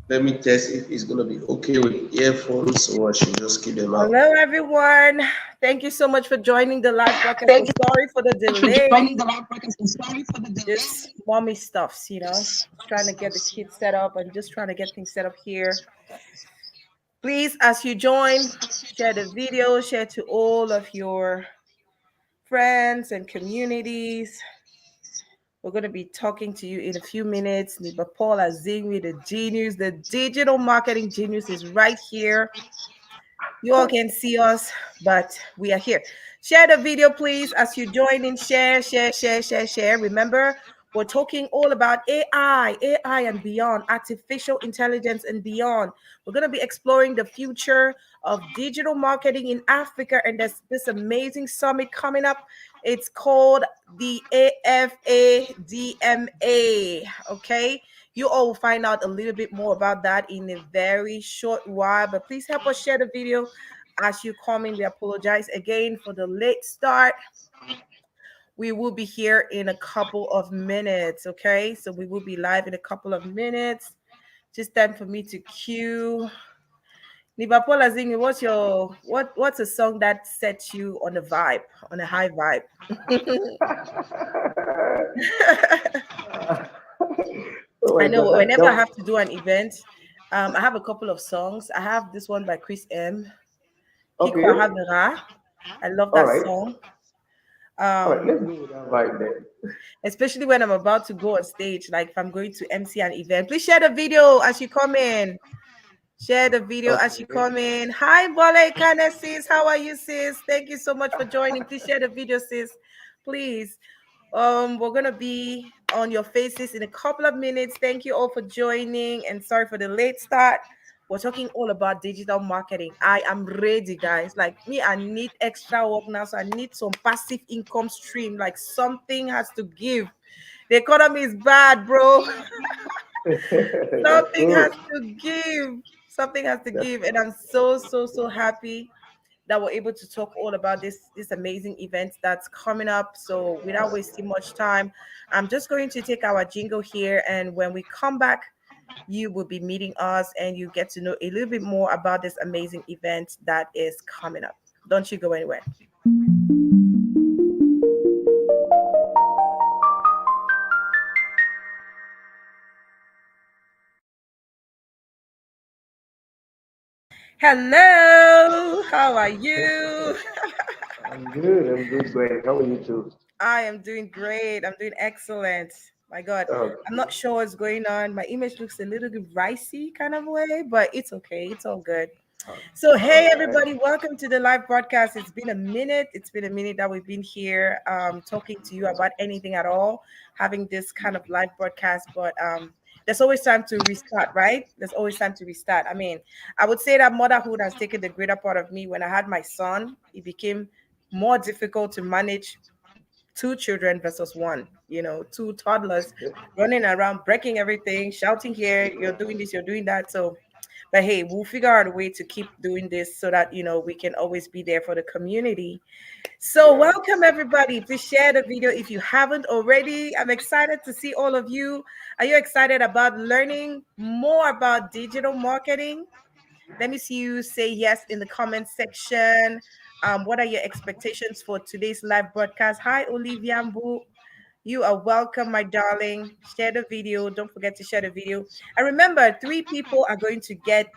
Let me test if it's gonna be okay with earphones, or I should just keep them out. Hello, everyone. Thank you so much for joining the live broadcast. Thank I'm you sorry for the so much for delay. joining the live broadcast. I'm sorry for the delay. Just mommy stuffs, trying to get the kids set up and just trying to get things set up here. Please, as you join, share the video, share to all of your friends and communities. We're going to be talking to you in a few minutes. Niba Paul AZINWI, the genius, the digital marketing genius, is right here. You all can see us, but we are here. Share the video, please, as you join in. Share. Remember, we're talking all about AI and beyond, artificial intelligence and beyond. We're going to be exploring the future of digital marketing in Africa, and there's this amazing summit coming up. It's called the AFADMA. Okay. You all will find out a little bit more about that in a very short while. But please help us share the video as you come in. We apologize again for the late start. We will be here in a couple of minutes. Okay, so we will be live in a couple of minutes. Just time for me to cue. Liverpool Azimi, what's a song that sets you on a vibe, on a high vibe? Oh I my know God, whenever I have to do an event, I have a couple of songs. I have this one by Chris M. okay. Kikwa Havera. I love All that right. song. All right. Um, Let's go with that vibe then. Especially when I'm about to go on stage, like if I'm going to MC an event. Please share the video as you come in. Share the video as you Okay. come in. Hi, Bola Ikane, sis. How are you, sis? Thank you so much for joining. Please share the video, sis. Please. We're gonna be on your faces in a couple of minutes. Thank you all for joining, and sorry for the late start. We're talking all about digital marketing. I am ready, guys. Like me, I need extra work now, so I need some passive income stream. Like something has to give. The economy is bad, bro. That's Something true. has to give. Something has to That's give, and I'm so happy that we're able to talk all about this amazing event that's coming up. So without wasting much time, I'm just going to take our jingle here, and when we come back, you will be meeting us and you get to know a little bit more about this amazing event that is coming up. Don't you go anywhere. Hello, how are you? I'm good. I'm good, Gwendy. How are you too? I am doing great. I'm doing excellent. My God, I'm Okay. not sure what's going on. My image looks a little bit ricey kind of way, but it's okay. It's all good. So, All hey, right. everybody, welcome to the live broadcast. It's been a minute. It's been a minute that we've been here talking to you about anything at all, having this kind of live broadcast. But there's always time to restart, right? There's always time to restart. I mean, I would say that motherhood has taken the greater part of me. When I had my son, it became more difficult to manage two children versus one, two toddlers running around, breaking everything, shouting here, you're doing this, you're doing that. So, but hey, we'll figure out a way to keep doing this so that, we can always be there for the community. So, Yeah. welcome everybody. Please share the video if you haven't already. I'm excited to see all of you. Are you excited about learning more about digital marketing? Let me see you say yes in the comment section. What are your expectations for today's live broadcast? Hi, Olivia Mbu. You are welcome, my darling. Share the video. Don't forget to share the video. And remember, 3 people are going to get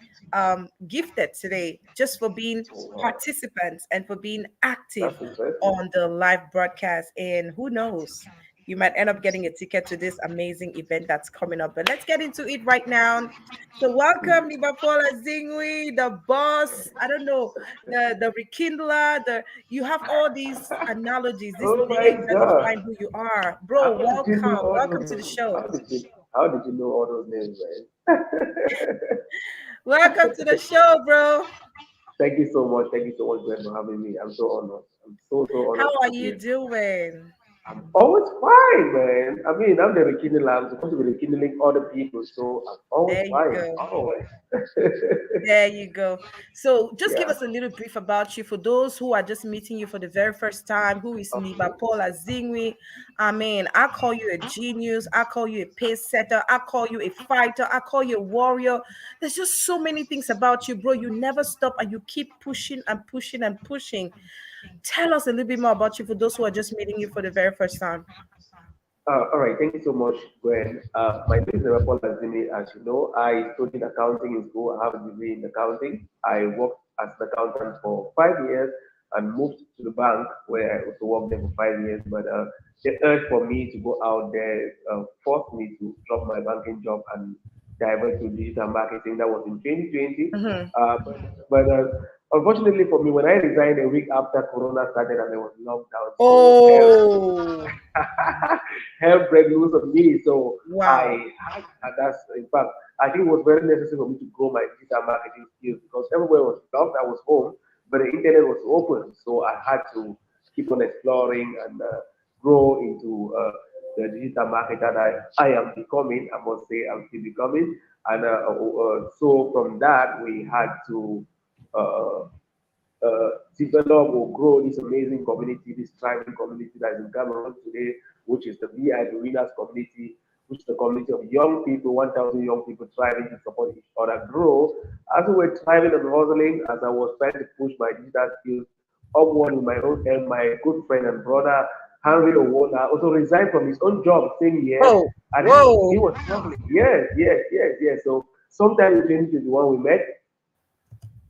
gifted today just for being Wow. participants and for being That's active interesting. on the live broadcast. And who knows, you might end up getting a ticket to this amazing event that's coming up. But let's get into it right now. So welcome, Liverpool Zingwi, the boss. I don't know, the rekindler. You have all these analogies, these Oh my names that God. define who you are, bro. How did you know Welcome, all welcome those to the names? show. How did you know all those names, man? Welcome to the show, bro. Thank you so much. Thank you so much, Gwen, for having me. I'm so honored. I'm so How honored to are be you here. doing? I'm always fine, man. I mean, I'm the rekindler. I'm supposed to be rekindling other people, so I'm always There you fine. go. Always. There you go. So just give Yeah. us a little brief about you for those who are just meeting you for the very first time. Who is NEBA Okay. Paul AZINWI? I mean, I call you a genius. I call you a pace setter. I call you a fighter. I call you a warrior. There's just so many things about you, bro. You never stop and you keep pushing and pushing and pushing. Tell us a little bit more about you for those who are just meeting you for the very first time. All right, thank you so much, Gwen. My name is Paul Azimi. As you know, I studied accounting in school. I have a degree in accounting. I worked as an accountant for 5 years and moved to the bank where I also worked there for 5 years. But the urge for me to go out there forced me to drop my banking job and divert to digital marketing. That was in 2020. Mhm. But unfortunately for me, when I resigned a week after Corona started and there was lockdown, so Oh, help break loose on me. So wow. I had, and that's in fact, I think it was very necessary for me to grow my digital marketing skills because everywhere was locked. I was home, but the internet was open, so I had to keep on exploring and grow into the digital marketer that I am becoming. I must say, I'm still becoming, and so from that we had to. Uh, Develop or grow this amazing community, this thriving community that is in Cameroon today, which is the VIP Winners community, which is the community of young people, 1,000 young people thriving to support each other grow. As we were thriving and hustling, as I was trying to push my digital skills upward in my own and my good friend and brother, Henri OWONA, also resigned from his own job same year, Oh, and he whoa. was struggling. Yes, yes, yes, yes. So sometime in 2021 we met,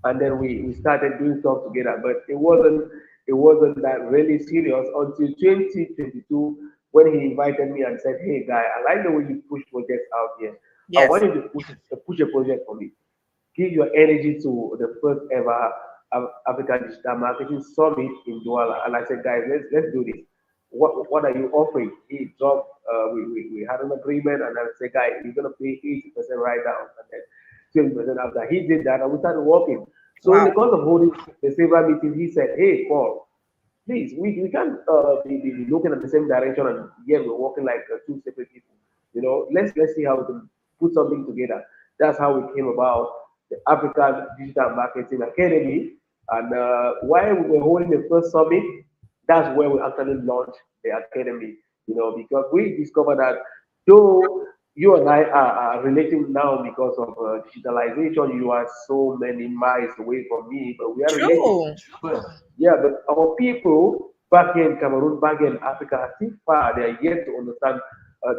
and then we started doing stuff together. But it wasn't that really serious until 2022 when he invited me and said, "Hey guy, I like the way you push projects out here. I Yes. want you to push a project for me. Give your energy to the first ever African Digital Marketing Summit in Douala." And I said, guys, let's do this. What are you offering? He dropped. We had an agreement, and I said, guy, you're gonna pay 80% right now, and then 20% after. He did that, and we started working. So in the Wow. course of holding the several meetings, he said, "Hey, Paul, please, we can't be looking at the same direction, and yet we're working like two separate people. Let's see how we can put something together." That's how we came about the African Digital Marketing Academy. And while we were holding the first summit, that's where we actually launched the academy. Because we discovered that though you and I are relating now because of digitalization, you are so many miles away from me, but we are relating. True. But yeah, but our people back here in Cameroon, back here in Africa, are still far. They are yet to understand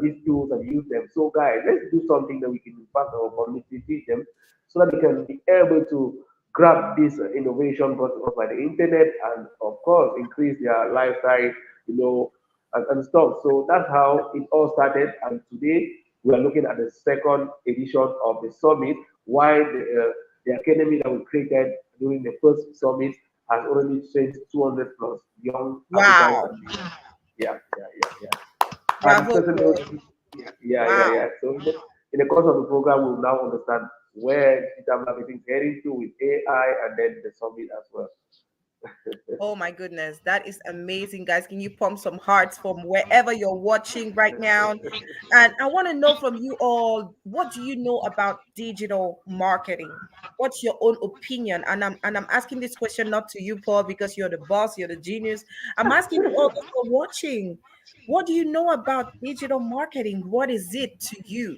these tools and use them. So, guys, let's do something that we can impact our community, teach them, so that they can be able to grab this innovation brought to us by the internet and, of course, increase their lifestyle, and stuff. So that's how it all started. And today we are looking at the second edition of the summit. While the academy that we created during the first summit has already trained 200 plus young Africans Wow. and youth. Yeah, yeah, yeah, yeah. And Bravo, certainly, bro. yeah, yeah, yeah, Wow. yeah. So in the course of the program, we'll now understand where digital marketing is heading to with AI and then the summit as well. Oh my goodness, that is amazing, guys. Can you pump some hearts from wherever you're watching right now? And I want to know from you all, what do you know about digital marketing? What's your own opinion? And I'm asking this question not to you, Paul, because you're the boss, you're the genius. I'm asking you all those who are watching. What do you know about digital marketing? What is it to you?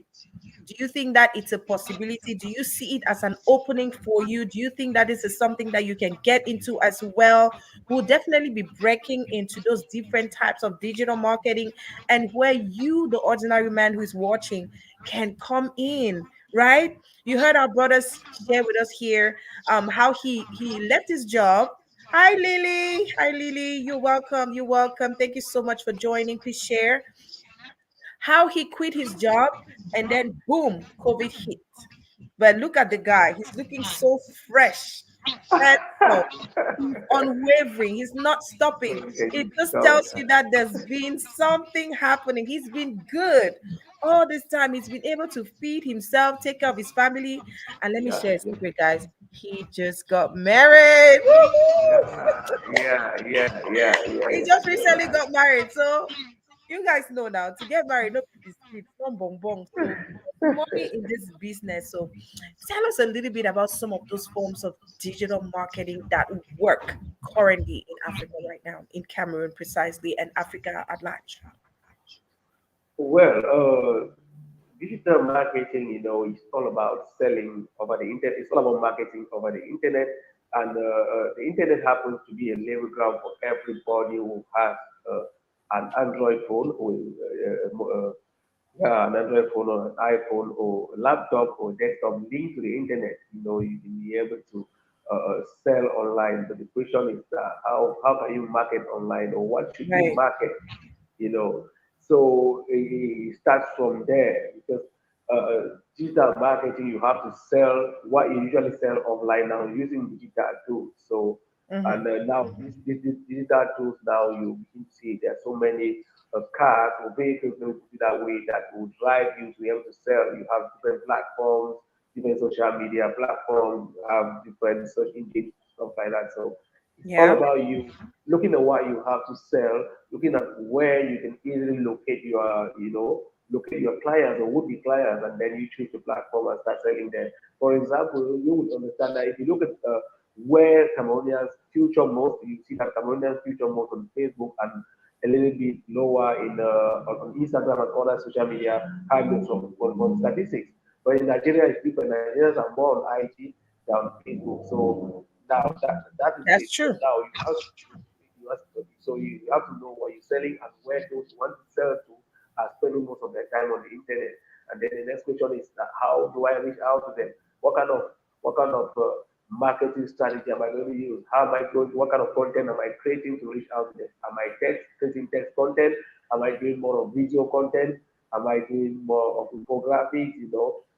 Do you think that it's a possibility? Do you see it as an opening for you? Do you think that this is something that you can get into as well? We'll definitely be breaking into those different types of digital marketing and where you, the ordinary man who is watching, can come in, right? You heard our brothers share with us here how he left his job. Hi Lily. Hi Lily. You're welcome. You're welcome. Thank you so much for joining. Please share how he quit his job and then boom, COVID hit. But look at the guy, he's looking so fresh, handsome, he's unwavering, he's not stopping. It just So, tells you that there's been something happening. He's been good all this time. He's been able to feed himself, take care of his family. And let me yeah, share a yeah. secret, guys. He just got married. Woo! Yeah. He just recently got married. So you guys know now to get married, no biscuits, no bonbon. So money in this business. So tell us a little bit about some of those forms of digital marketing that work currently in Africa right now, in Cameroon precisely, and Africa at large. Well, digital marketing, is all about selling over the internet. It's all about marketing over the internet, and the internet happens to be a level ground for everybody who has an Android phone or yeah, an Android phone or an iPhone or a laptop or desktop linked to the internet. You can be able to sell online. But the question is, how can you market online, or what should you Right. market? you know. So it starts from there because digital marketing, you have to sell what you usually sell offline now using digital tools. So Mm-hmm. and now these digital tools now you can see there are so many cars or vehicles, let me put it that way, that will drive you to be able to sell. You have different platforms, different social media platforms, you have different search engines, stuff like that. So it's all Yeah. about you looking at what you have to sell, looking at where you can easily locate your clients or would-be clients, and then you choose the platform and start selling them. For example, you would understand that if you look at where Cameroonians future most, you see that Cameroonians future most on Facebook and a little bit lower on Instagram and other social media handles on statistics. But in Nigeria, it's different. Nigerians are more on IG than Facebook. So now that is That's it. So true. now you have to know what you're selling and where those you want to sell to are spending most of their time on the internet. And then the next question is that how do I reach out to them? What kind of marketing strategy am I going to use? How am I going? What kind of content am I creating to reach out to them? Am I creating text content? Am I doing more of video content? Am I doing more of infographics?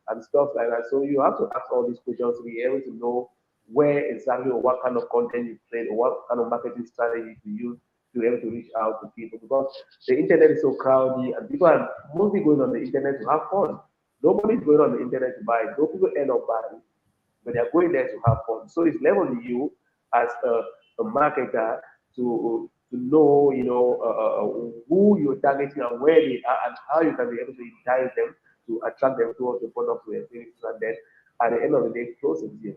And stuff like that. So you have to ask all these questions to be able to know where exactly or what kind of content you create or what kind of marketing strategy to use to be able to reach out to people, because the internet is so crowded and people are mostly going on the internet to have fun. Nobody's going on the internet to buy. No people end up buying, but they're going there to have fun. So it's level on you as a marketer to know, who you're targeting and where they are and how you can be able to entice them to attract them towards the product or services, and then at the end of the day, close it here.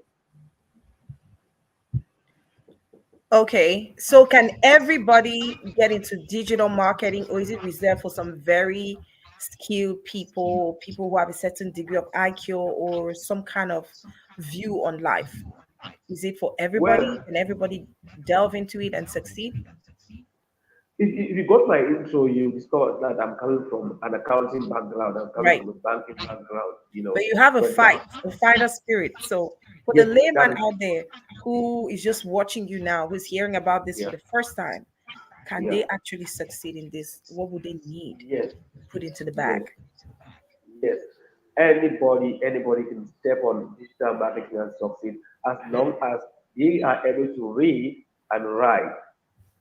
Okay, so can everybody get into digital marketing, or is it reserved for some very skilled people, people who have a certain degree of IQ or some kind of view on life? Is it for everybody? Well, Can everybody delve into it and succeed? if you got my intro, you discover that I'm coming from an accounting background. I'm coming Right. from a banking background. But you have For example, a fighter spirit. So for the yes, that layman is, out there who is just watching you now, who's hearing about this for yeah, the first time, can yeah, they actually succeed in this? What would they need yes, to put into the yes. bag? Yes, anybody can step on digital marketing and succeed as long as they are able to read and write.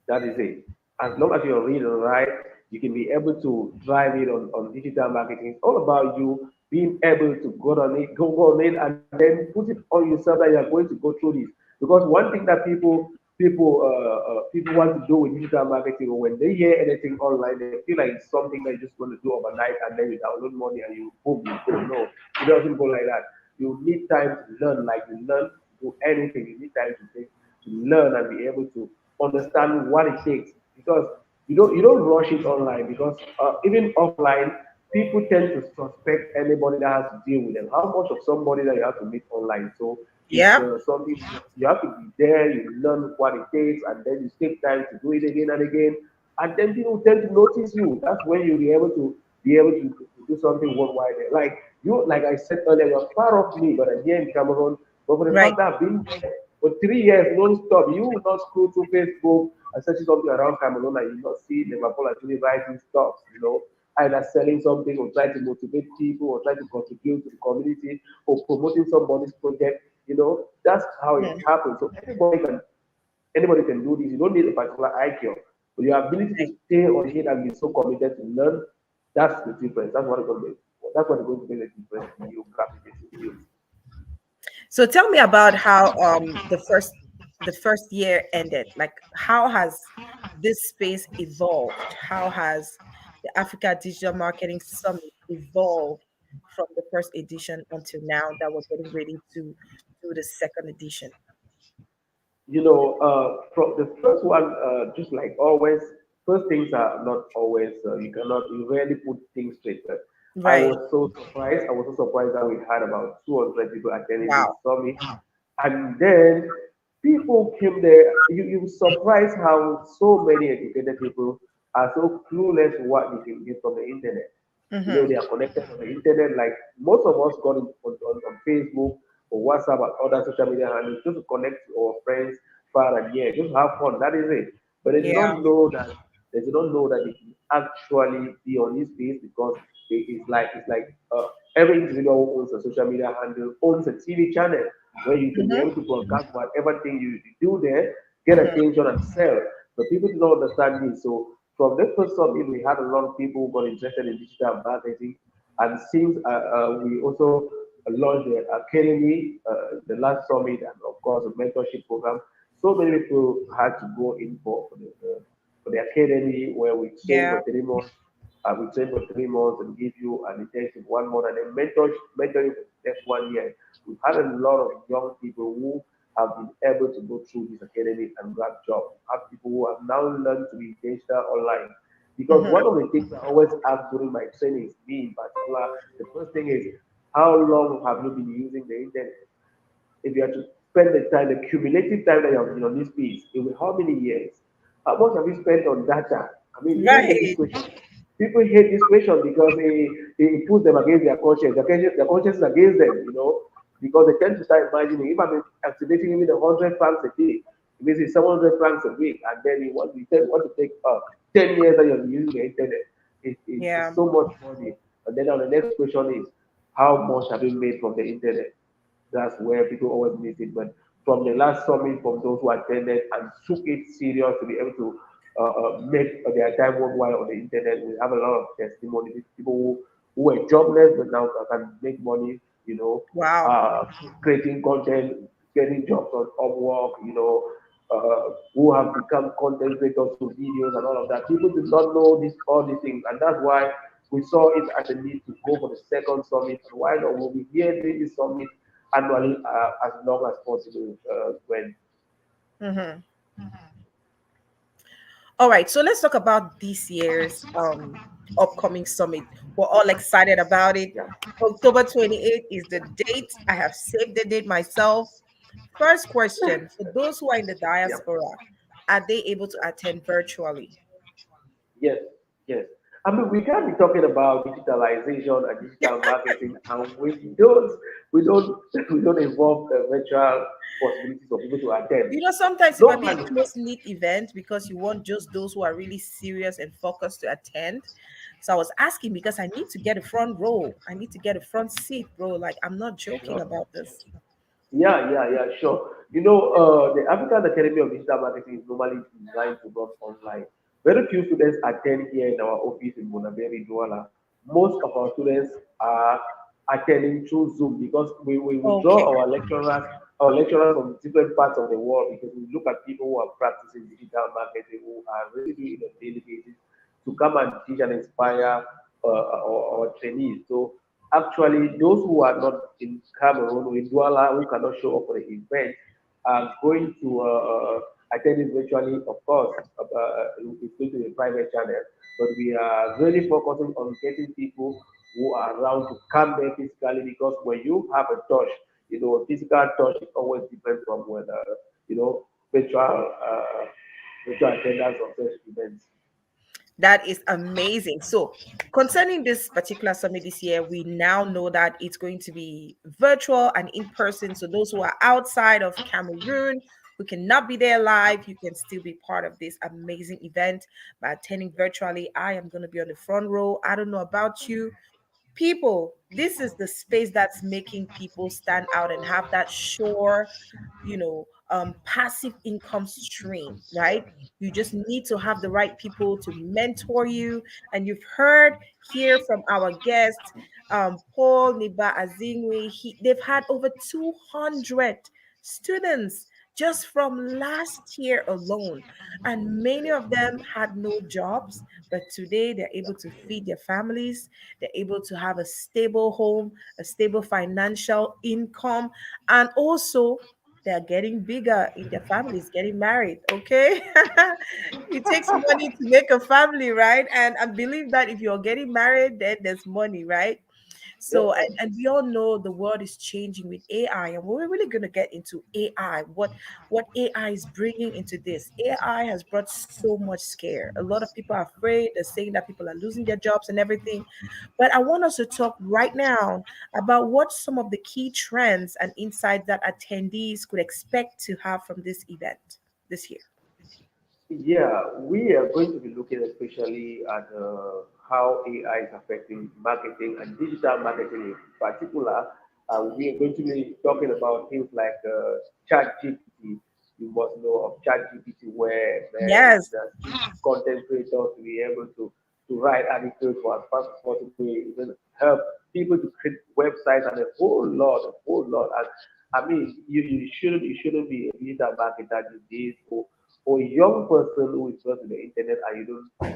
That is it. As long as you read and write, you can be able to drive it on digital marketing. It's all about you being able to go on it, and then put it on yourself that you are going to go through this. Because one thing that people want to do with digital marketing, when they hear anything online, they feel like it's something that you're just going to do overnight and then you download money and you boom, you go. No, it doesn't go like that. You need time to learn, like you learn to do anything. You need time to learn and be able to understand what it takes, because you don't rush it online, because even offline people tend to suspect anybody that has to deal with them. How much of somebody that you have to meet online? So it's Yeah. something you have to be there, you learn what it takes, and then you take time to do it again and again, and then people tend to notice you. That's when you'll be able to do something worldwide. Like you, like I said earlier, you're far off me, but I'm here in Cameroon. But for the Right. fact that I've been there for 3 years non-stop, you will not scroll through Facebook and search something around Cameroon and you will not see Liverpool actually writing stuff, either selling something or trying to motivate people or trying to contribute to the community or promoting somebody's project. That's how it Mhm. happens. So anybody can do this. You don't need a particular IQ, but your ability to Right. stay on it and be so committed to learn, that's the difference. That's what it's going to make. That's what is going to make the difference in you graphing skills. So tell me about how the first year ended. Like, how has this space evolved? How has the Africa Digital Marketing Summit evolved from the first edition until now that we're getting ready to do the second edition? From the first one, just like always, first things are not always, you rarely put things straight. But I Right. was so surprised. I was so surprised that we had about 200 people attending this Wow. summit. And then people came there. You were surprised how so many educated people are so clueless what they can get from the internet. Mm-hmm. They are connected on the internet. Like most of us got on Facebook or WhatsApp and other social media handles just to connect to our friends far and near, just have fun. That is it. But they do Yeah. not know that they can actually be on this space because every individual who owns a social media handle owns a TV channel where you can be Mm-hmm. able to broadcast whatever thing you do there, get Mm-hmm. attention and sell. But people do not understand this. So from the first summit, we had a lot of people who got interested in digital marketing. And since we also launched the academy, the last summit, and of course, a mentorship program, so many people had to go in for the academy where we train Yeah. for 3 months. We train for 3 months and give you an intensive 1 month and then mentor you for the next 1 year. We've had a lot of young people who have been able to go through this academy and grab jobs. We have people who have now learned to be digital online. Because Mm-hmm. one of the things I always ask during my trainings, me in particular, the first thing is, how long have you been using the internet? If you have to spend the time, the cumulative time that you have been on this piece, it will how many years? How much have you spent on data? I mean, people hate this Right. question. People hate this question because it puts them against their conscience. Their conscience is against them, because they tend to start imagining if I'm activating even 100 francs a day, it means it's 700 francs a week, and then you want to take 10 years that you're using the internet. It's Yeah. so much money. And then now the next question is, how much have you made from the internet? That's where people always miss it. But from the last summit, from those who attended and took it serious to be able to make their time worthwhile on the internet, we have a lot of testimonies. People who were jobless but now can make money, you know, Wow. uh, creating content, getting jobs on Upwork, who have become content creators through videos and all of that. People did not know all these things, and that's why we saw it as a need to go for the second summit. And why not? We'll be here doing this summit annually as long as possible. When Mm-hmm. All right, so let's talk about this year's upcoming summit. We're all excited about it. yeah, October 28th is the date. I have saved the date myself. First question, for those who are in the yeah. diaspora, are they able to attend virtually? Yes, yes. I mean, we can't be talking about digitalization and digital marketing, and we don't involve the virtual possibilities for people to attend. Sometimes it might be a Normally, close knit event because you want just those who are really serious and focused to attend. So I was asking because I need to get a front row. I need to get a front seat, bro. Like, I'm not joking sure. about this. Yeah, sure. The African Academy of Digital Marketing is normally designed to run online. Very few students attend here in our office in Bonaberi, Douala. Most of our students are attending through Zoom because we draw Okay. our lecturers from different parts of the world because we look at people who are practicing digital marketing, who are really doing it on a daily basis to come and teach and inspire our trainees. So actually, those who are not in Cameroon or in Douala who cannot show up for the event are going to attend it virtually. Of course, it's going to be a private channel, but we are really focusing on getting people who are around to come there physically because when you have a touch, a physical touch is always different from when virtual virtual attendance of such events. That is amazing. So, concerning this particular summit this year, we now know that it's going to be virtual and in person. So, those who are outside of Cameroon, who cannot be there live, you can still be part of this amazing event by attending virtually. I am going to be on the front row. I don't know about you. People, this is the space that's making people stand out and have that sure, passive income stream, right? You just need to have the right people to mentor you. And you've heard here from our guest, Paul, NEBA, AZINWI, they've had over 200 students just from last year alone. And many of them had no jobs, but today they're able to feed their families. They're able to have a stable home, a stable financial income, and also they're getting bigger in their families, getting married. Okay. It takes money to make a family, right? And I believe that if you're getting married, then there's money, right? So, Yeah. and we all know the world is changing with AI, and we're really going to get into AI. What AI is bringing into this? AI has brought so much scare. A lot of people are afraid. They're saying that people are losing their jobs and everything. But I want us to talk right now about what some of the key trends and insights that attendees could expect to have from this event this year. Yeah, we are going to be looking especially at how AI is affecting marketing and digital marketing in particular. We are going to be talking about things like ChatGPT. You must know of ChatGPT, where it Yes. content creators to be able to write articles for as fast as possible, even help people to create websites and a whole lot. And I mean, you shouldn't be a digital marketer these days, or a young person who is just on the internet and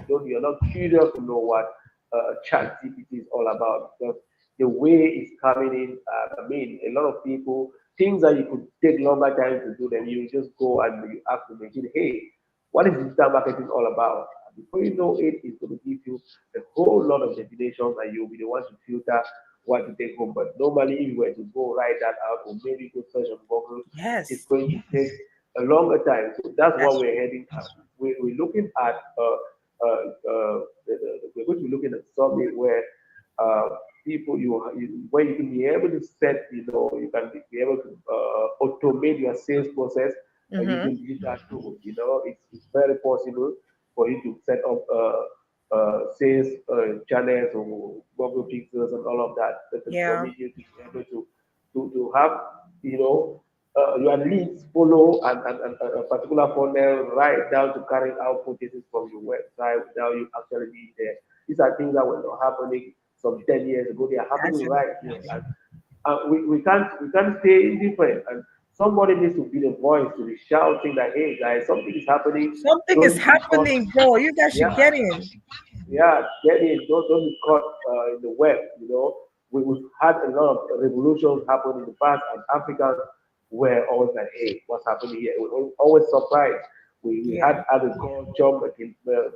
you're not curious to know what chat GPT is all about, because the way it's coming in, I mean, a lot of people, things that you could take longer time to do, then you just go and you ask the machine, hey, what is digital marketing all about? And before you know it, it's going to give you a whole lot of definitions, and you'll be the one to filter what to take home. But normally, if you were to go write that out, or maybe go search on Google, it's Yes. going to take a longer time. So that's what That's we're heading at. We're looking at we're going to be looking at something where uh, people where you can be able to set, you can be able to automate your sales process true. using digital tools. It's very possible for you to set up sales channels or Google Pixels and all of that that can Yeah. permit you to be able to have, you know, your leads follow and a particular funnel right down to carrying out purchases from your website without you actually being there. These are things that were not happening some 10 years ago. They are happening Actually. right here. And we can't stay indifferent. And somebody needs to be the voice to be shouting that, hey guys, something is happening. Something is Don't be caught. happening, bro. You guys should Yeah, get in. yeah, get in. Don't be caught in the web. We've had a lot of revolutions happen in the past, and Africans were always like, "Hey, what's happening here?" We were always surprised. We Yeah. had agriculture,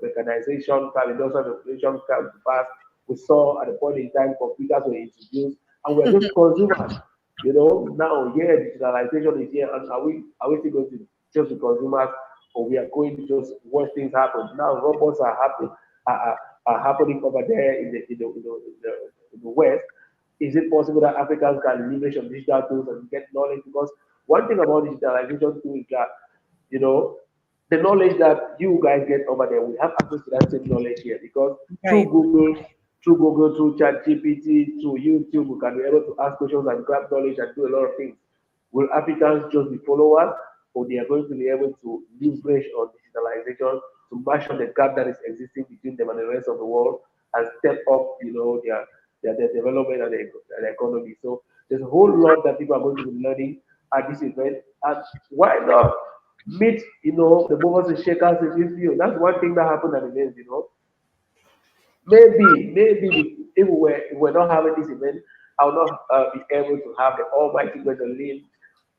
mechanization, industrial revolution come to pass. We saw at the point in time computers were introduced, and we're just consumers. Now, yeah, digitalization is here, and are we still going to just be consumers, or we are going to just watch things happen? Now, robots are happening over there in the West. Is it possible that Africans can leverage on digital tools and get knowledge? Because one thing about digitalization too is that, you know, the knowledge that you guys get over there, we have access to that same knowledge here, because through Right. Google, through Google, through ChatGPT, through YouTube, we can be able to ask questions and grab knowledge and do a lot of things. Will Africans just be followers, or they are going to be able to leverage on digitalization to match on the gap that is existing between them and the rest of the world, and step up, their development and the economy? So there's a whole lot that people are going to be learning at this event, and why not meet, the movers and shakers in this field? That's one thing that happened at events. Maybe if we're not having this event, I will not be able to have the almighty Gwendolyn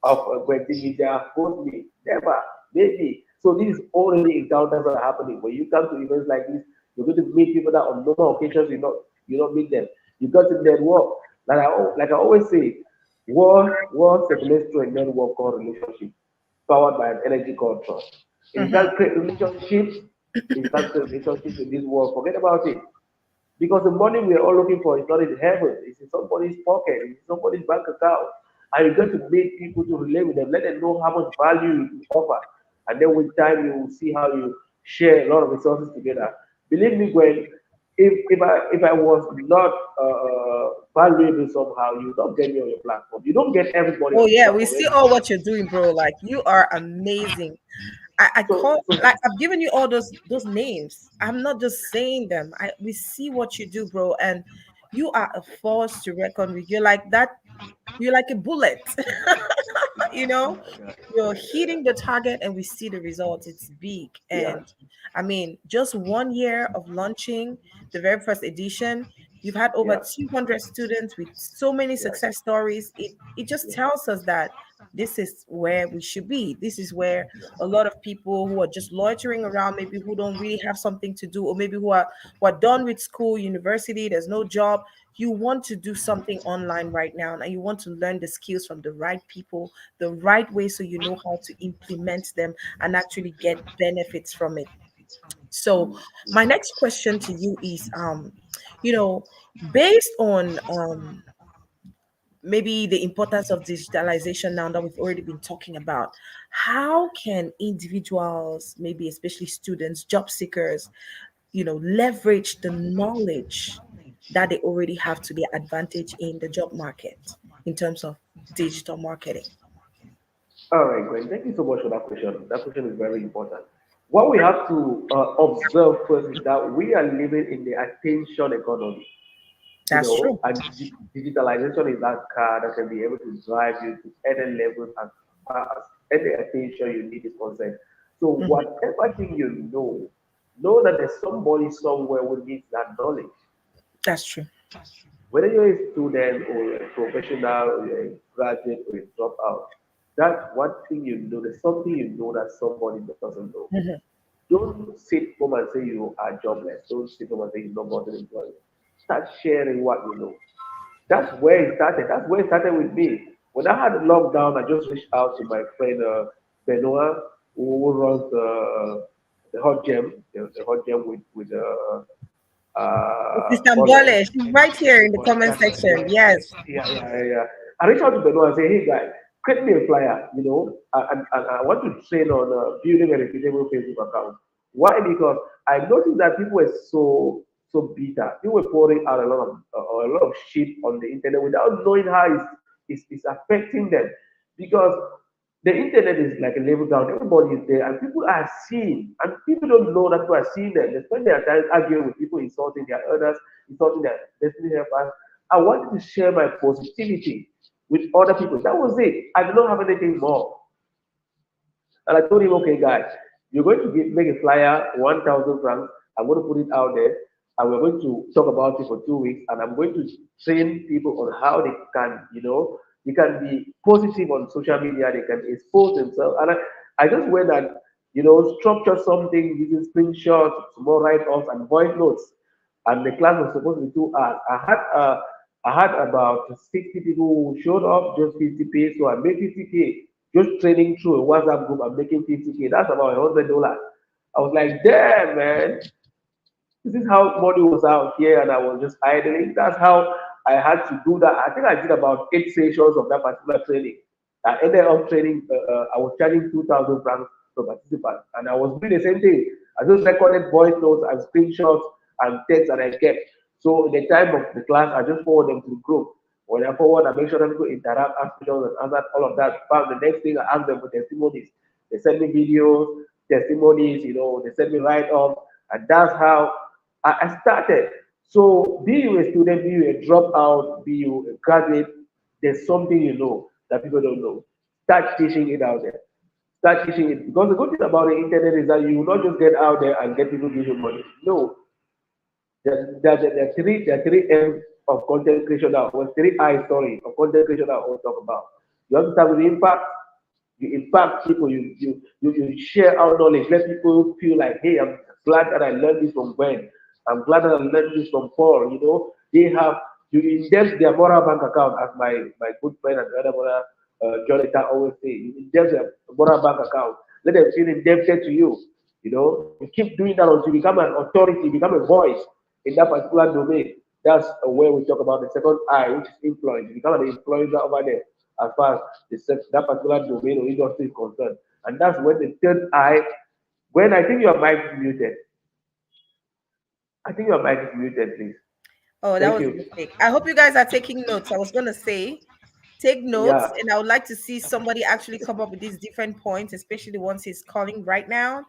of Gwendy Media host me. Never. Maybe. So these already encounters are happening. When you come to events like this, you're going to meet people that on normal occasions you don't meet them. You got to network. Like I always say, war circulates through a network called relationship, powered by an energy called trust. If you Mm-hmm. can't create relationships, if you can't create relationships in this world, forget about it. Because the money we're all looking for is not in heaven, it's in somebody's pocket, it's in somebody's bank account. And you got to make people to relate with them, let them know how much value you offer. And then with time, you will see how you share a lot of resources together. Believe me, Gwen, if I was not valuable somehow, you don't get me on your platform. You don't get everybody Oh on the yeah, we platform. see all what you're doing, bro. Like you are amazing. I So, call, like I've given you all those names. I'm not just saying them. We see what you do, bro, and you are a force to reckon with. You're like that. You're like a bullet. you know, you're hitting the target, and we see the results. It's big, yeah, and I mean, just 1 year of launching the very first edition. You've had over yeah, 200 students with so many yeah, success stories. It just yeah, tells us that this is where we should be. This is where a lot of people who are just loitering around, maybe who don't really have something to do, or maybe who are done with school, university, there's no job. You want to do something online right now, and you want to learn the skills from the right people, the right way, so you know how to implement them and actually get benefits from it. So my next question to you is you know based on maybe the importance of digitalization now that we've already been talking about, how can individuals, maybe especially students, job seekers, leverage the knowledge that they already have to their advantage in the job market in terms of digital marketing? All right, Gwen, thank you so much for that question. That question is very important. What we have to observe first is that we are living in the attention economy, That's true. and digitalization is that car that can be able to drive you to any level as far as any attention you need is concerned. So, Mhm. whatever thing know that there's somebody somewhere who needs that knowledge. That's true. Whether you're a student or a professional or you're a graduate or a dropout, that's one thing there's something that somebody doesn't know. Mhm. Don't sit home and say you are jobless. Don't sit home and say you're not gotten employment. Start sharing what you know. That's where it started. That's where it started with me. When I had a lockdown, I just reached out to my friend Benoit, who runs the hot gem, the hot gem with Sister all of Mbole, she's right here in the comment section. Yes. yeah. I reached out to Benoit and say, hey guys, create me a flyer, and I want to train on building a reputable Facebook account. Why? Because I noticed that people were so bitter. People were pouring out a lot of shit on the internet without knowing how it's affecting them. Because the internet is like a level ground. Everybody is there, and people are seeing, and people don't know that people are seeing them. They spend their time arguing with people, insulting their others, insulting their destiny helpers. I wanted to share my positivity with other people. That was it. I did not have anything more. And I told him, okay, guys, you're going to make a flyer, 1,000 francs. I'm going to put it out there, and we're going to talk about it for 2 weeks. And I'm going to train people on how they can be positive on social media. They can expose themselves. And I just went and, structure something using screenshots, small write-offs, and voice notes. And the class was supposed to be 2 hours. I had about 60 people who showed up, just 50K. So I made 50K just training through a WhatsApp group. I'm making 50K. That's about $100. I was like, damn, man, this is how money was out here, and I was just idling. That's how I had to do that. I think I did about 8 sessions of that particular training. I ended up training. I was charging 2,000 francs per participant, and I was doing the same thing. I just recorded voice notes and screenshots and text that I kept. So in the time of the class, I just forward them to the group. When I forward, I make sure that people interact, ask questions, and answer all of that. But the next thing, I ask them for testimonies. They send me videos, testimonies. They send me write-ups, and that's how I started. So be you a student, be you a dropout, be you a graduate, there's something that people don't know. Start teaching it out there. Start teaching it. Because the good thing about the internet is that you will not just get out there and get people to give you money. No. There are three M's of content creation that was three I story of content creation that I want to talk about. You have to start with impact. You impact people. You share our knowledge. Let people feel like, hey, I'm glad that I learned this from Gwen. I'm glad that I learned this from Paul. They have you index their moral bank account, as my good friend and other brother Jonathan always say. You index their moral bank account. Let them feel indebted to you. You keep doing that until you become an authority, become a voice in that particular domain. That's where we talk about the second I, which is influence. You become an influencer over there as far as that particular domain or industry is concerned. And that's when the third I, when I think your mic is muted. I think your mic is muted, please. Oh, that Thank was a you. mistake. I hope you guys are taking notes. I was gonna say take notes, Yeah, and I would like to see somebody actually come up with these different points, especially the ones he's calling right now.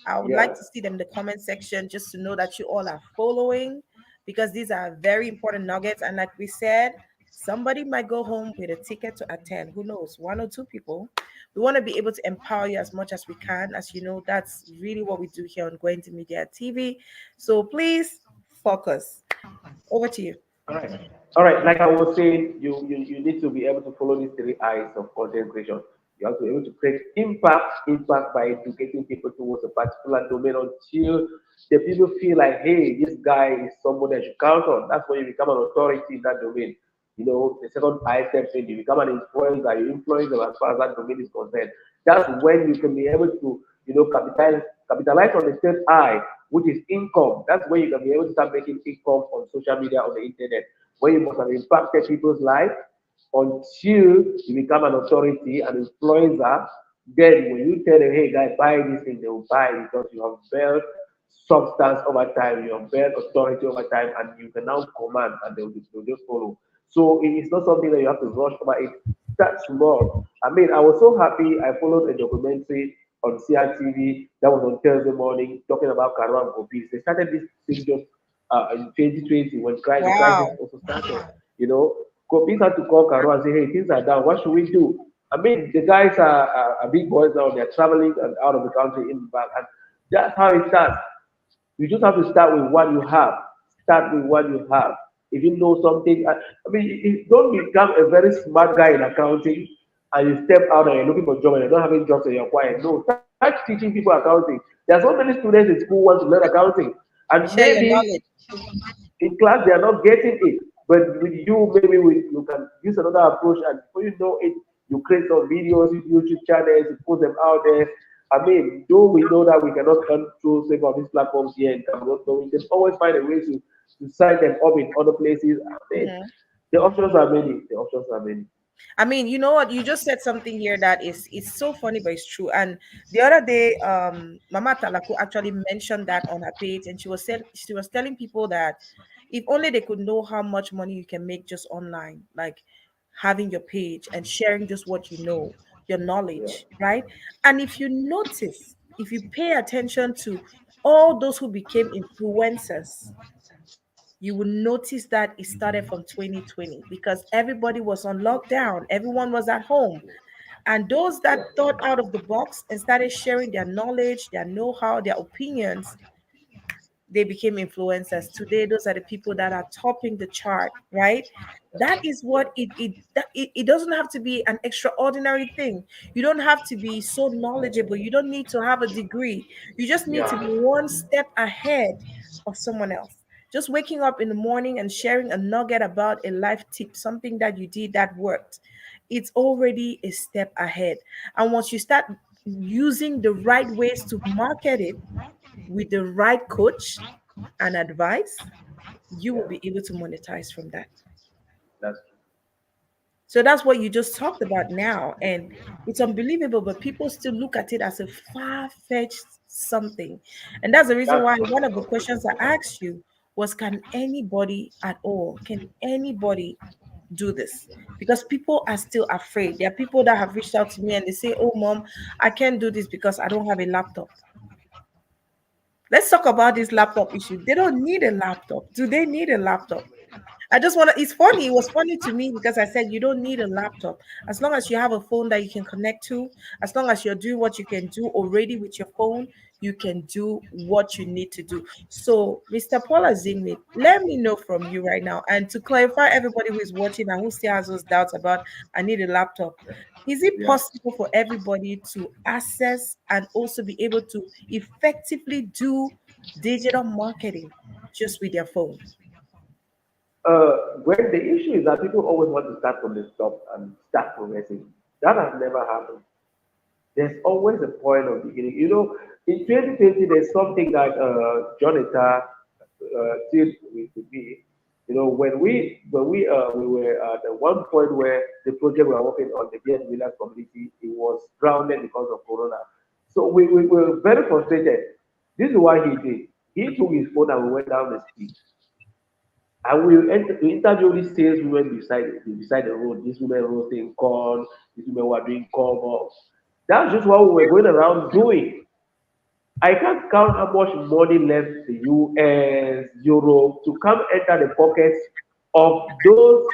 I would like yeah. to see them in the comment section just to know that you all are following, because these are very important nuggets. And like we said, somebody might go home with a ticket to attend. Who knows? One or two people. We want to be able to empower you as much as we can. As you know, that's really what we do here on Gwendy Media TV. So please focus. Over to you. All right. All right. Like I was saying, you need to be able to follow these three eyes of content creation. You have to be able to create impact by educating people towards a particular domain until the people feel like, hey, this guy is somebody I should count on. That's when you become an authority in that domain. You know, the second I step in, you become an influencer, you influence them as far as that domain is concerned. That's when you can be able to, capitalize on the third eye, which is income. That's when you can be able to start making income on social media, on the internet, where you must have impacted people's life until you become an authority, an influencer. Then when you tell them, hey guys, buy this thing, they will buy it because you have built substance over time, you have built authority over time, and you can now command and they'll just follow. So it is not something that you have to rush over. It starts small. I mean, I was so happy. I followed a documentary on CRTV that was on Thursday morning talking about Cameroon copies. They started this thing just in 2020 when the crisis Wow. also started. You know, copies had to call Cameroon and say, hey, things are down. What should we do? I mean, the guys are big boys now. They're traveling and out of the country in back, and that's how it starts. You just have to start with what you have. Start with what you have. If you know something, I mean, don't become a very smart guy in accounting and you step out and you're looking for a job and you're not having jobs and you're quiet. No, start teaching people accounting. There are so many students in school who want to learn accounting, and Share your maybe knowledge. in class they are not getting it. But with you, maybe you can use another approach, and before you know it, you create some videos, YouTube channels, you put them out there. I mean, though we know that we cannot earn through some of these platforms here in Cameroon, but we can always find a way to sign them up in other places. I mean, Mhm. the options are many. The options are many. I mean, you know what? You just said something here that is it's so funny, but it's true. And the other day, Mama Talaku actually mentioned that on her page, and she was telling people that if only they could know how much money you can make just online, like having your page and sharing just what you know, your Yeah, knowledge, right? And if you notice, if you pay attention to all those who became influencers, you will notice that it started from 2020 because everybody was on lockdown, everyone was at home. And those that yeah, thought out of the box and started sharing their knowledge, their know how, their opinions, they became influencers. Today, those are the people that are topping the chart, right? That is yeah, what it doesn't have to be an extraordinary thing. You don't have to be so knowledgeable. You don't need to have a degree. You just need to be yeah, one step ahead of someone else. Just waking up in the morning and sharing a nugget about a life tip, something that you did that worked. It's already a step ahead. And once you start using the right ways to market it, with the right coach and advice, you will yeah. be able to monetize from that. That's So that's what you just talked about now. And it's unbelievable, but people still look at it as a far fetched something. And that's the reason why that's one of the questions I asked you was, can anybody at all, can anybody do this? Because people are still afraid. There are people that have reached out to me and they say, oh, mom, I can't do this because I don't have a laptop. Let's talk about this laptop issue. They don't need a laptop. Do they need a laptop? I just want to, it's funny. It was funny to me because I said you don't need a laptop. As long as you have a phone that you can connect to, as long as you're doing what you can do already with your phone, you can do what you need to do. So, Mr. Paula Zinwi, let me know from you right now. And to clarify, everybody who is watching and who still has those doubts about I need a laptop, is it yeah. possible for everybody to access and also be able to effectively do digital marketing just with their phone? When the issue is that people always want to start from the top and start progressing. That has never happened. There's always a point of beginning. You know, in 2020, there's something that Jonathan did with me. You know, when we were at the one point where the project we were working on the BS Village community, it was grounded because of Corona. So we were very frustrated. This is what he did. He took his phone and we went down the street. And we interview these sales women beside the road. These women roasting corn. These women were doing corn balls. That's just what we were going around doing. I can't count how much money left the US, Europe to come enter the pockets of those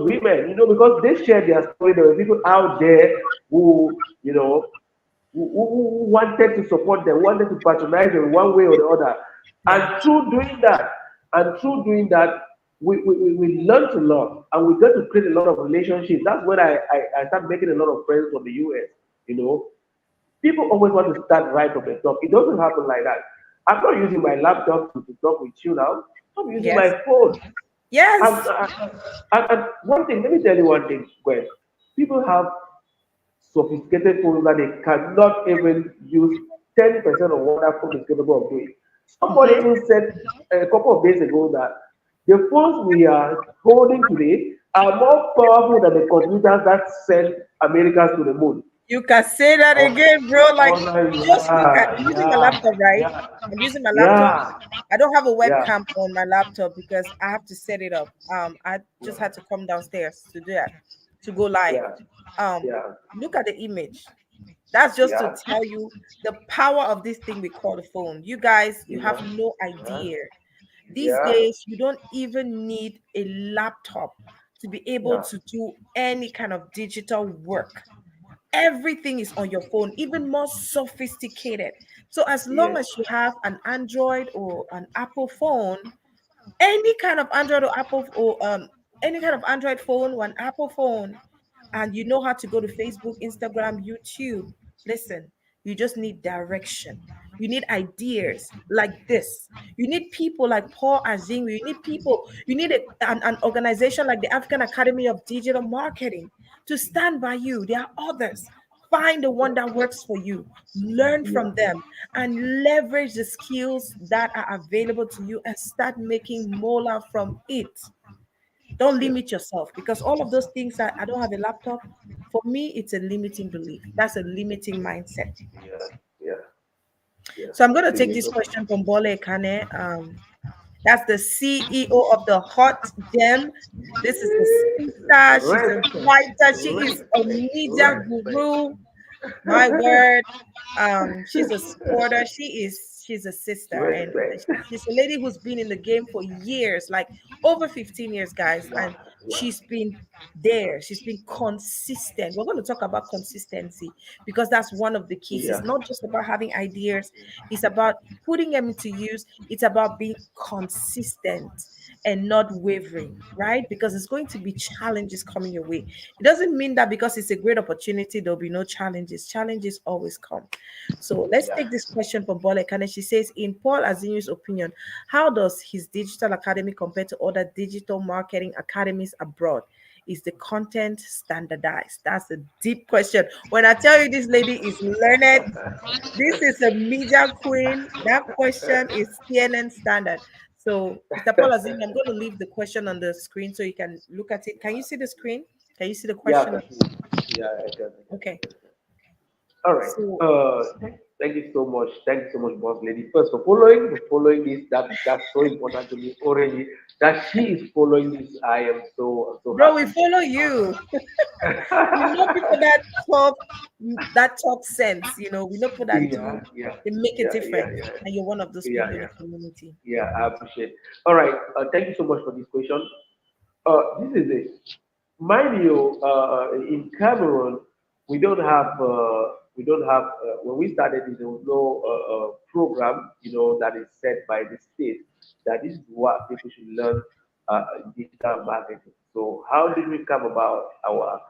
women, because they shared their story. There were people out there who, who wanted to support them, wanted to patronize them one way or the other. Yeah. And through doing that, we learned a lot and we got to create a lot of relationships. That's when I started making a lot of friends from the US, you know. People always want to start right from the top. It doesn't happen like that. I'm not using my laptop to talk with you now. I'm using Yes. my phone. Yes. And one thing, let me tell you one thing, Gwen. People have sophisticated phones that they cannot even use 10% of what that phone is capable of doing. Somebody Mm-hmm. even said a couple of days ago that the phones we are holding today are more powerful than the computers that sent Americans to the moon. You can say that Oh, again, bro. Like, oh no, just look at. I'm using my laptop, right? yeah, I'm using my laptop. yeah, I don't have a yeah, webcam on my laptop because I have to set it up. I yeah, just had to come downstairs to do that, to go live. yeah, Um, yeah, Look at the image. That's just to yeah, tell you the power of this thing we call the phone. You guys, you have yeah, no yeah, idea. These yeah, days, you don't even need a laptop to be able yeah, to do any kind of digital work. Everything is on your phone, even more sophisticated. So as long yes, as you have an Android or an Apple phone, any kind of Android or Apple or any kind of Android phone or an Apple phone, and you know how to go to Facebook, Instagram, YouTube. Listen, you just need direction. You need ideas like this. You need people like Paul Azingwi. You need people. You need an organization like the African Academy of Digital Marketing to stand by you. There are others. Find the one that works for you. Learn yeah, from them and leverage the skills that are available to you and start making mola from it. Don't yeah, limit yourself because all of those things that I don't have a laptop, for me, it's a limiting belief. That's a limiting mindset. yeah, yeah, yeah. So I'm going to take this Limit. question from Bole Kane. That's the CEO of the Hot Gem. This is the sister. She's a Respect, fighter. She is a respect, media respect. guru. My word. She's a supporter. She's a sister, and Respect. she's a lady who's been in the game for years, like over 15 years, guys, Yeah, and yeah, she's been there. She's been consistent. We're going to talk about consistency because that's one of the keys. It's yeah, not just about having ideas, it's about putting them into use. It's about being consistent and not wavering, right? Because it's going to be challenges coming your way. It doesn't mean that because it's a great opportunity, there'll be no challenges. Challenges always come. So let's yeah. take this question from Bola Kane. She says, in Paul Azinu's opinion, how does his digital academy compare to other digital marketing academies abroad? Is the content standardized? That's a deep question. When I tell you this lady is learned, this is a media queen. That question is CNN standard. So, Mr. Paul Azim, I'm going to leave the question on the screen so you can look at it. Can you see the screen? Can you see the Yeah, question? yeah, I can. Okay. All right. So, Thank you so much. Thank you so much, boss lady. First for following this. That's so important to me already. That she is following this. I'm so bro, we happy. follow you. We know people that talk sense. We know people that Yeah, do yeah, they make a yeah, yeah, difference, yeah, and you're one of those yeah, people in yeah, the community. yeah. I appreciate. All right. Thank you so much for this question. This is it. Mind you, in Cameroon, we don't have when we started this, there was no program, that is set by the state that this is what people should learn digital marketing. So how did we come about our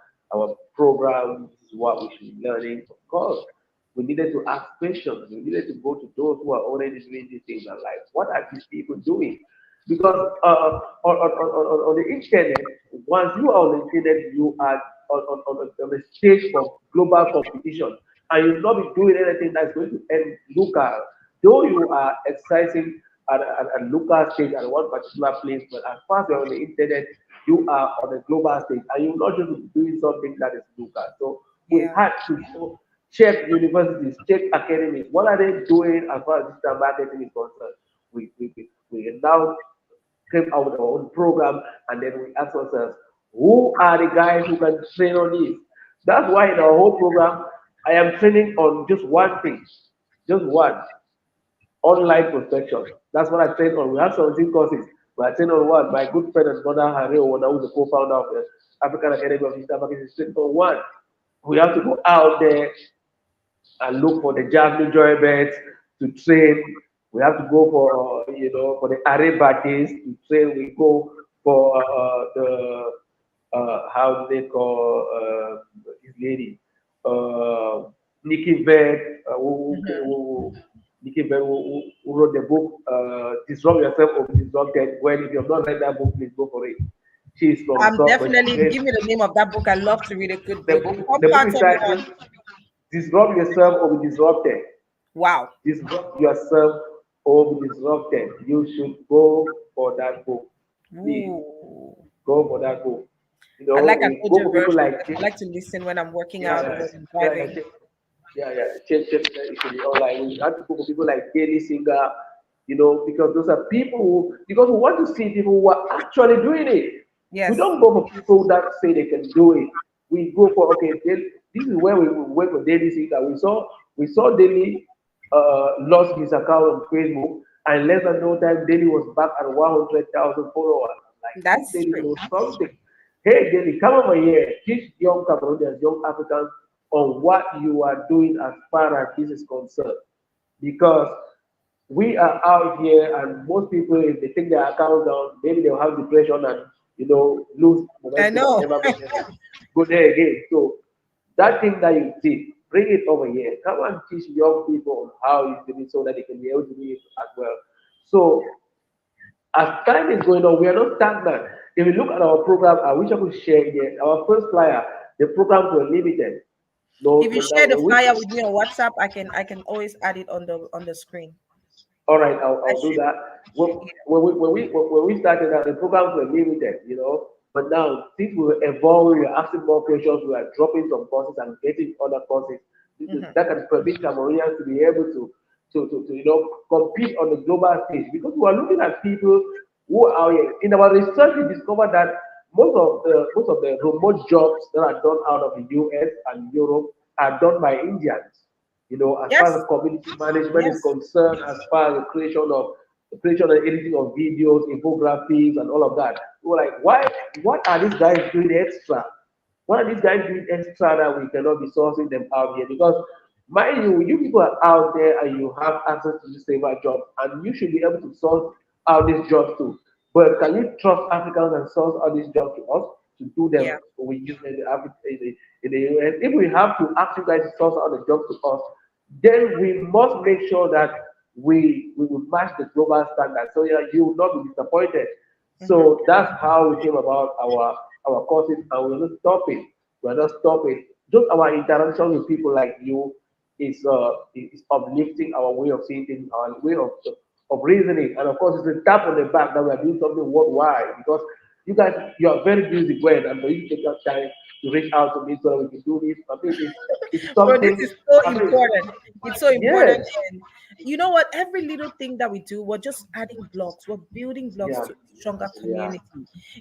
program? This is what we should be learning. Of course, we needed to ask questions. We needed to go to those who are already doing these things in life. What are these people doing? Because on the internet, once you are on the internet, you are on the stage for global competition, and you'll not be doing anything that's going to end local. Though you are exercising at local stage at one particular place, but as far as you're on the internet, you are on a global stage, and you're not just doing something that is local. So we Yeah. had to check universities, check academies. What are they doing as far as digital marketing is concerned? We now came out with our own program, and then we asked ourselves, who are the guys who can train on this? That's why in our whole program, I am training on just one thing, just one online protection. That's what I train on. We have 17 courses, but I train on one. My good friend and brother Henri, who's the co-founder of the African Academy of Digital Marketing, is training on one. We have to go out there and look for the javelin joy bets to train. We have to go for for the array parties to train. We go for the how do they call his lady Nikki Beck, Nikki Beck, who wrote the book Disrupt Yourself or Be Disrupted. When if you have not read that book, please go for it. She's from I'm South, definitely give me the name of that book. I love to read a good book. The book is titled Disrupt Yourself or Be Disrupted. Wow. Disrupt yourself or be disrupted. You should go for that book. Please go for that book. You know, I like an go audio for people version. like I like to listen when I'm working out or when I'm yeah, driving. Change it should be online. We have to go for people like Daily Singer, because those are people because we want to see people who are actually doing it. Yes. We don't go for people that say they can do it. We go for this is where we went for Daily Singer. We saw Daily lost his account on Facebook, and less than no time, Daily was back at 100,000 followers. Like That's Daily true. knows something. Hey, Daily, come over here. Teach young Cameroonians, young Africans on what you are doing as far as this is concerned. Because we are out here, and most people, if they take their account down, maybe they'll have depression and lose I momentum know. and never go there again. So that thing that you did, bring it over here. Come and teach young people how you do it so that they can be able to do it as well. So as time is going on, we are not stagnant. If you look at our program, I wish I could share here. Our first flyer, the programs were limited. No, If you share the flyer with me on WhatsApp, I can always add it on the screen. All right, I'll do that. When we started out, the programs were limited, But now, since we were evolving, we are asking more questions, we are dropping some courses and getting other courses. That can permit Cameroonians to be able to compete on the global stage. Because we are looking at people who are here. In our research, we discovered that most of the remote jobs that are done out of the US and Europe are done by Indians. As Yes. far as community management is concerned, as far as the creation and editing of videos, infographics, and all of that. We're like, what are these guys doing extra? What are these guys doing extra that we cannot be sourcing them out here? Because mind you, you people are out there and you have access to this saver job, and you should be able to source out these jobs too. But can you trust Africans and source out these jobs to us to do them? Yeah. We use in the US. If we have to ask you guys to source out the jobs to us, then we must make sure that we will match the global standard. So you will not be disappointed. So that's how we came about our courses, and we're not stopping. We're not stopping. Just our interaction with people like you is uplifting our way of seeing things, our way of reasoning, and of course it's a tap on the back that we are doing something worthwhile because you guys you are very busy, Gwen, and for you to take your time to reach out to me so that we can do this. I think it's Bro, something. this is so important. It's so important. Yes. And you know what? Every little thing that we do, we're just adding blocks. We're building blocks Yeah. to a stronger Yeah. community.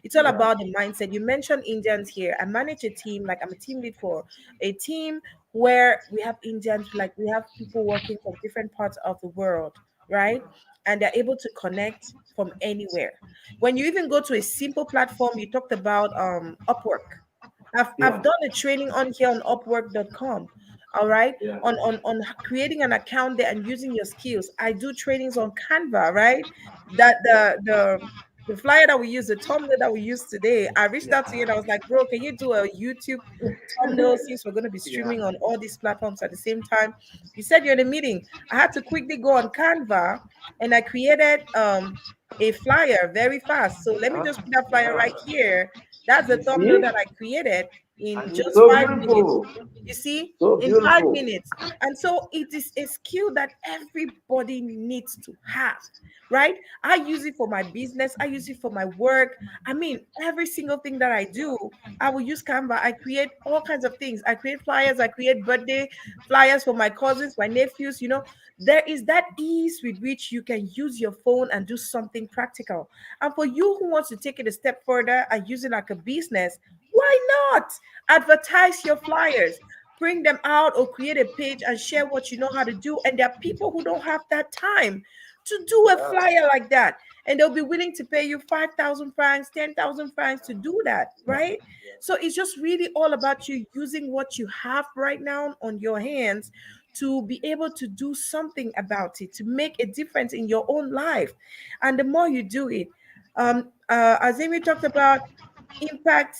It's all Yeah. about the mindset. You mentioned Indians here. I manage a team, like I'm a team lead for a team where we have Indians, like we have people working from different parts of the world, right? And they're able to connect from anywhere. When you even go to a simple platform, you talked about Upwork. I've Yeah. done a training on here on upwork.com. All right. Yeah. On creating an account there and using your skills. I do trainings on Canva, right? That the flyer that we use, the thumbnail that we use today, I reached out to you and I was like, bro, can you do a YouTube thumbnail since we're going to be Yeah. streaming on all these platforms at the same time? You said you're in a meeting. I had to quickly go on Canva and I created a flyer very fast. So let me Yeah. just put that flyer right here. That's the You thumbnail see? that I created. in And it's just so 5 minutes. beautiful. You see, So in five beautiful. minutes. And so it is a skill that everybody needs to have, right? I use it for my business, I use it for my work. I mean, every single thing that I do, I will use Canva. I create all kinds of things. I create flyers, I create birthday flyers for my cousins, my nephews. There is that ease with which you can use your phone and do something practical. And for you who wants to take it a step further and use it like a business, why not advertise your flyers? Bring them out or create a page and share what you know how to do. And there are people who don't have that time to do a Yeah. flyer like that. And they'll be willing to pay you 5,000 francs, 10,000 francs to do that, right? So it's just really all about you using what you have right now on your hands to be able to do something about it, to make a difference in your own life. And the more you do it, as Amy talked about, impact,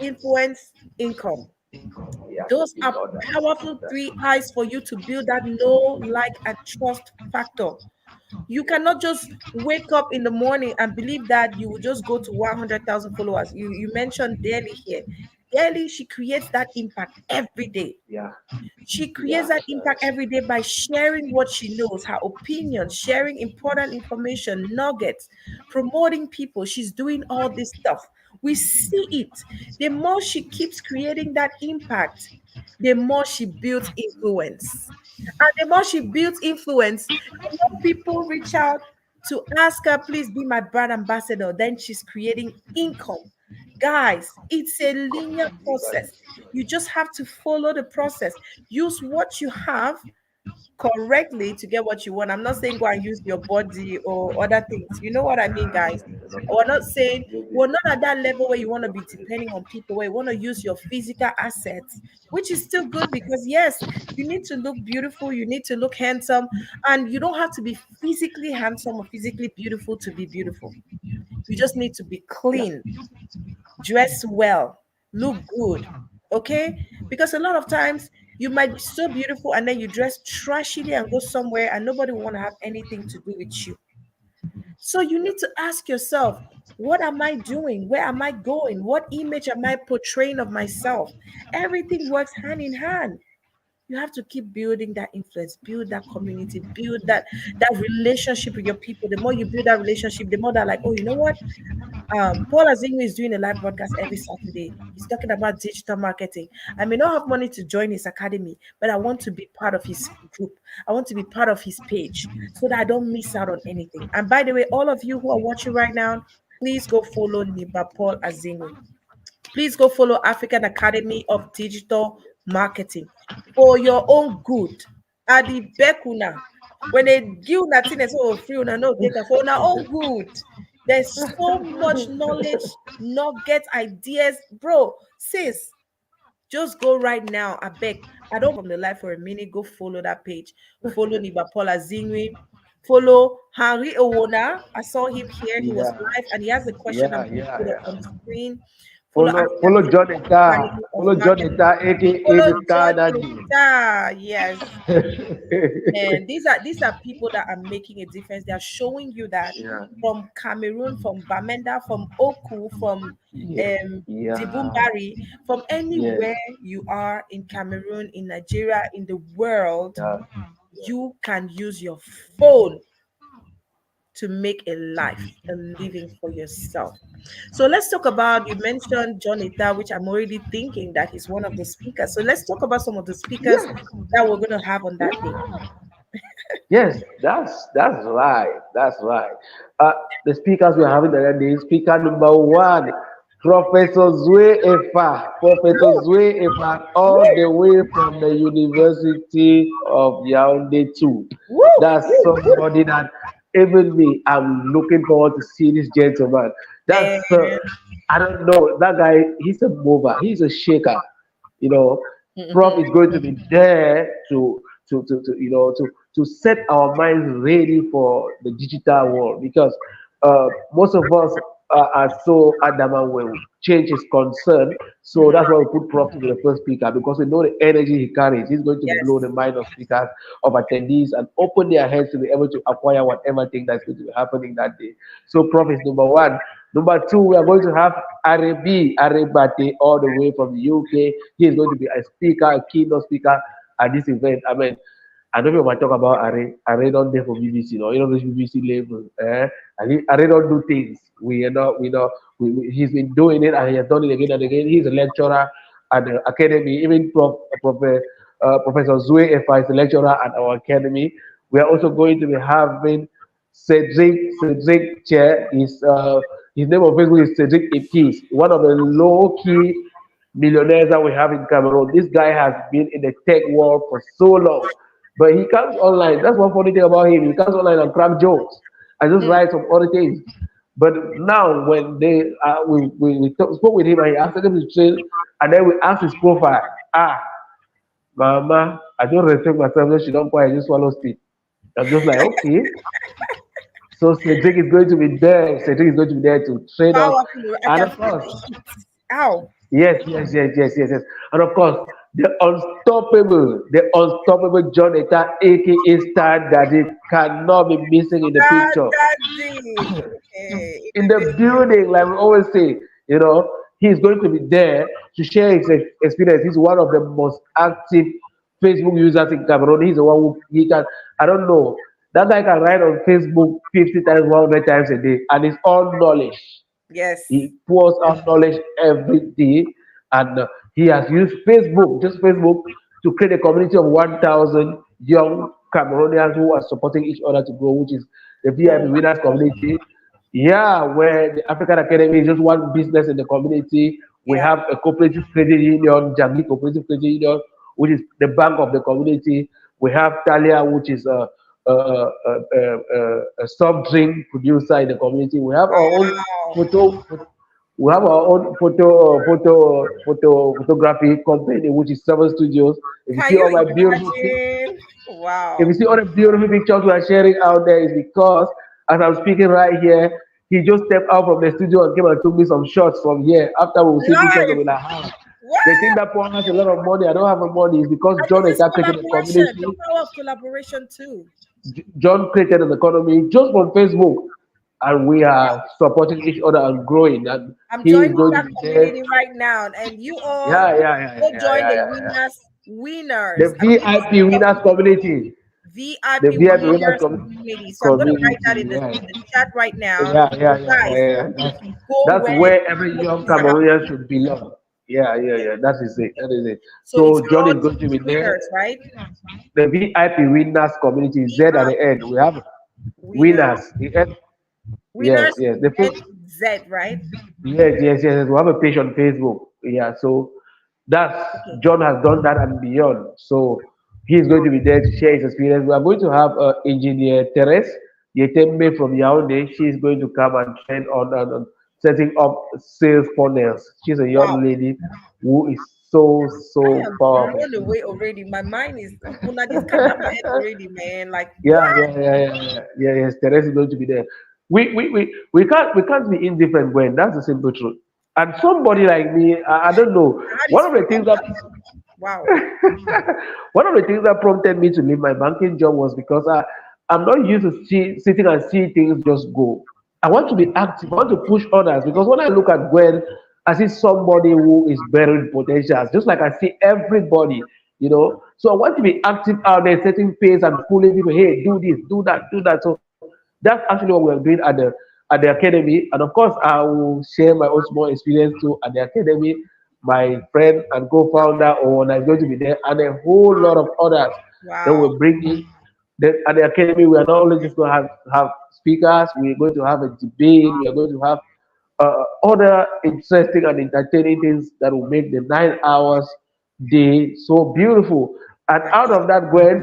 influence, income. Yeah. Those You are got that. powerful three eyes for you to build that know, like, and trust factor. You cannot just wake up in the morning and believe that you will just go to 100,000 followers. You mentioned Daily here. Daily, she creates that impact every day. Yeah. She Yeah. creates that impact every day by sharing what she knows, her opinions, sharing important information, nuggets, promoting people. She's doing all this stuff. We see it. The more she keeps creating that impact, the more she builds influence. And the more she builds influence, the more people reach out to ask her, please be my brand ambassador. Then she's creating income. Guys, it's a linear process. You just have to follow the process. Use what you have correctly to get what you want. I'm not saying go and use your body or other things. You know what I mean, guys? We're not saying we're not at that level where you want to be depending on people, where you want to use your physical assets, which is still good because, yes, you need to look beautiful, you need to look handsome, and you don't have to be physically handsome or physically beautiful to be beautiful. You just need to be clean, dress well, look good. Okay? Because a lot of times you might be so beautiful and then you dress trashily and go somewhere and nobody will want to have anything to do with you. So you need to ask yourself, what am I doing? Where am I going? What image am I portraying of myself? Everything works hand in hand. You have to keep building that influence, build that community, build that relationship with your people. The more you build that relationship, the more they're like, oh, you know what? Paul AZINWI is doing a live broadcast every Saturday. He's talking about digital marketing. I may not have money to join his academy, but I want to be part of his group. I want to be part of his page so that I don't miss out on anything. And by the way, all of you who are watching right now, please go follow NEBA Paul AZINWI. Please go follow African Academy of Digital Marketing for your own good. Adi Bekuna. When they give nothing as oh free, una no take it for our own good. There's so much knowledge, nuggets, ideas, bro. Sis, just go right now. I beg. I don't from the life for a minute. Go follow that page. Follow Niba Paula Zinwi. Follow Henri OWONA. I saw him here. He was Yeah. live and he has a question I'm Yeah. going to Yeah. put up Yeah. on the screen. Follow Follow African Jonathan. Academy of Follow Marketing. Jonathan, aka Follow Mr. John Energy. Eta. Yes. And these are people that are making a difference. They are showing you that Yeah. from Cameroon, from Bamenda, from Oku, from Yeah. Yeah. Dibumbari, from Yes. anywhere you are in Cameroon, in Nigeria, in the world, Yeah. you can use your phone to make a life, a living for yourself. So let's talk about, you mentioned John Ita, which I'm already thinking that he's one of the speakers. So let's talk about some of the speakers Yeah. that we're going to have on that day. Yes, that's right. That's right. The speakers we're having the other day, speaker number one, Professor Zwe Efa. Professor Woo! Zwe Efa, Woo! all the way from the University of Yaoundé too. Woo! That's Woo! somebody that even me, I'm looking forward to see this gentleman. That's Man. I don't know that guy. He's a mover. He's a shaker. You know, Prof Mhm. is going to be there to set our minds ready for the digital world because most of us are so adamant when change is concerned. So that's why we put Prof to be the first speaker because we know the energy he carries. He's going to blow the Yes. mind of speakers, of attendees, and open their heads to be able to acquire whatever thing that's going to be happening that day. So Prof is number one. Number two, we are going to have Arebate, all the way from the UK. He is going to be a speaker, a keynote speaker at this event. I mean, I don't know if I talk about Are don't there for BBC, you know this BBC label. Are don't do things. He's been doing it and he has done it again and again. He's a lecturer at the academy, even Professor Zue Efa is a lecturer at our academy. We are also going to be having Cedric Chair. His name on Facebook is Cedric Epis, one of the low-key millionaires that we have in Cameroon. This guy has been in the tech world for so long, but he comes online. That's one funny thing about him. He comes online and crack jokes and just write some other things. But now, when we spoke with him and he asked him to train, and then we asked his profile. Mama, I don't respect myself, so she don't quite just swallow spit. I'm just like, okay. So Cedric is going to be there. Cedric is going to be there to train us. And of course, yes. And of course, the unstoppable John Eta, aka Star Daddy, cannot be missing in the picture. In the building, like we always say, he's going to be there to share his experience. He's one of the most active Facebook users in Cameroon. He's the one who can, I don't know, that guy can write on Facebook 50 times, 100 times a day, and it's all knowledge. Yes. He pours out knowledge every day, and he has used just Facebook, to create a community of 1,000 young Cameroonians who are supporting each other to grow, which is the VIP Winners community. Yeah, where the African Academy is just one business in the community. We have a cooperative credit union, Jangi Cooperative Credit Union, which is the bank of the community. We have Talia, which is a soft drink producer in the community. We have our own photography company, which is Seven Studios. If you see all my beautiful if you see all the beautiful pictures we are sharing out there, is because as I'm speaking right here, he just stepped out from the studio and came and took me some shots from here. After we see pictures of the they think that Paul has a lot of money. I don't have the money. It's because John is creating a community. The power of collaboration too. John created an economy just from Facebook, and we are supporting each other and growing. And I'm joining that community right now, and you all go join the winners. The VIP winners community. VIP winners community. So I'm going to write that in the chat right now. That's where every young Cameroonian should belong. Yeah. That is it. So John is going to be there, right? The VIP winners community is Z at the end. We have winners. Winners. Yes. Z, right? Yes. We have a page on Facebook. Yeah. So that's John has done that and beyond. So he's going to be there to share his experience. We are going to have engineer Therese Yetembe from Yaoundé. She's going to come and train on setting up sales funnels. She's a young lady who is so powerful. I'm on the way already. My mind is already, man. Like yes. Therese is going to be there. We can't be indifferent when that's the simple truth. And somebody like me, I don't know. One of the things that prompted me to leave my banking job was because I'm not used to sitting and see things just go. I want to be active. I want to push others, because when I look at Gwen, I see somebody who is bearing potentials, just like I see everybody, So I want to be active out there, setting pace and pulling people. Hey, do this, do that. So that's actually what we're doing at the academy. And of course, I will share my own small experience too at the academy. My friend and co-founder OWONA is going to be there, and a whole lot of others that will bring in. At the academy, we are not only just going to have speakers, we're going to have a debate, we are going to have other interesting and entertaining things that will make the 9 hours day so beautiful. And out of that, Gwen,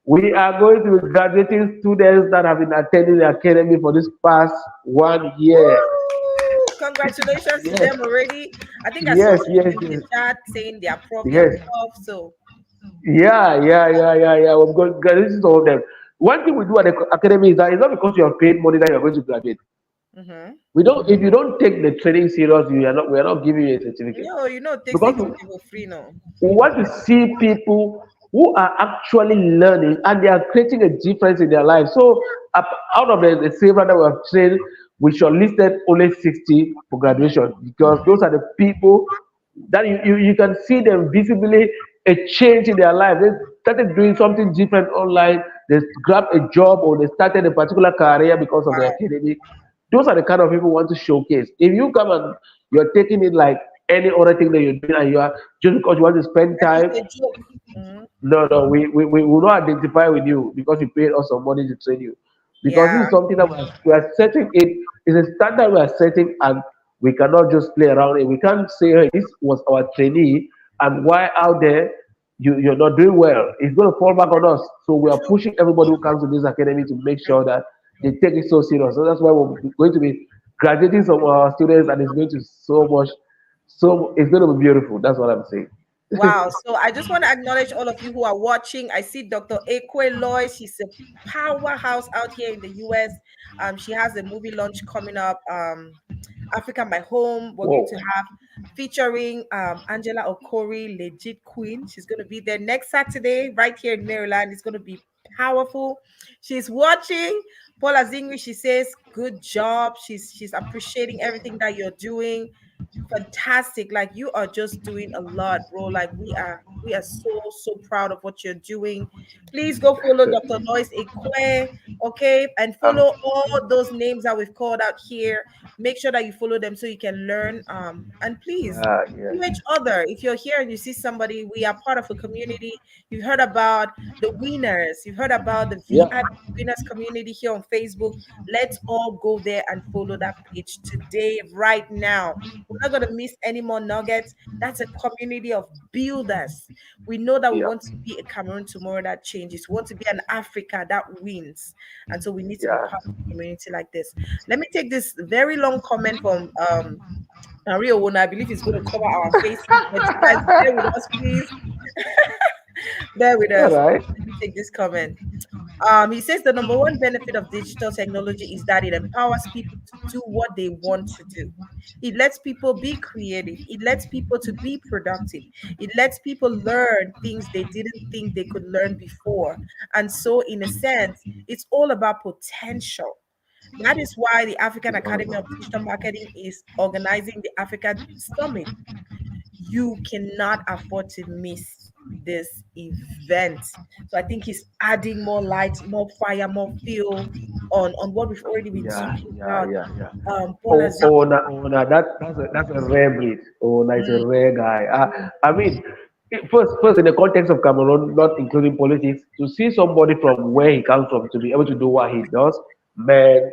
we are going to be graduating students that have been attending the academy for this past 1 year. Woo! Congratulations to them already. I think I saw in the chat saying they are probably off. So yeah. We're going to graduate all of them. One thing we do at the academy is that it's not because you have paid money that you're going to graduate. We don't. If you don't take the training serious, we are not giving you a certificate. No, take people free now. We want to see people who are actually learning and they are creating a difference in their lives. So out of the silver that we have trained, we shortlisted only 60 for graduation because those are the people that you can see them visibly a change in their life. They started doing something different online. They grabbed a job or they started a particular career because of the Wow. academy. Those are the kind of people who want to showcase. If you come and you're taking it like any other thing that you're doing and you are just because you want to spend Like time, it's a joke. Mhm. no, no, we will not identify with you because you paid us some money to train you. Because this Yeah. is something that we are setting it is a standard we are setting and we cannot just play around it. We can't say, hey, this was our trainee and why out there you're not doing well. It's going to fall back on us. So we are True. pushing everybody who comes to this academy to make True. sure that they take it so serious. So that's why we're going to be graduating some of our students and it's going to so much, so it's going to be beautiful. That's what I'm saying. Wow. So I just want to acknowledge all of you who are watching. I see Dr. Ekwe Loy. She's a powerhouse out here in the US. She has a movie launch coming up. Africa My Home. We're going Whoa. to have featuring Angela Okori, Legit Queen. She's going to be there next Saturday, right here in Maryland. It's going to be powerful. She's watching. Paula Zingri, she says, good job. She's appreciating everything that you're doing. Fantastic. Like you are just doing a lot, bro. Like we are so proud of what you're doing. Please go follow Dr. Lois Ekwe, okay, and Um, follow all those names that we've called out here. Make sure that you follow them so you can learn, and please yeah. follow each other. If you're here and you see somebody, we are part of a community. You've heard about the winners, you've heard about the Yeah. VIP winners community here on Facebook. Let's all go there and follow that page today, right now. We're not going to miss any more nuggets. That's a community of builders. We know that we Yeah. want to be a Cameroon tomorrow that changes. We want to be an Africa that wins. And so we need to be Yeah. part of a community like this. Let me take this very long comment from Henri OWONA. I believe he's going to cover our faces, but you guys bear with us, please. Bear with All us. right. Let me take this comment. He says the number one benefit of digital technology is that it empowers people to do what they want to do. It lets people be creative. It lets people to be productive. It lets people learn things they didn't think they could learn before. And so, in a sense, it's all about potential. That is why the African It's all Academy about. of Digital Marketing is organizing the Africa Summit. You cannot afford to miss this event. So I think he's adding more light, more fire, more fuel on what we've already been Yeah, talking yeah, about. yeah, yeah. Paula Oh, no, that's a rare breed. Oh, no, it's a rare guy. I mean, first in the context of Cameroon, not including politics, to see somebody from where he comes from to be able to do what he does, man.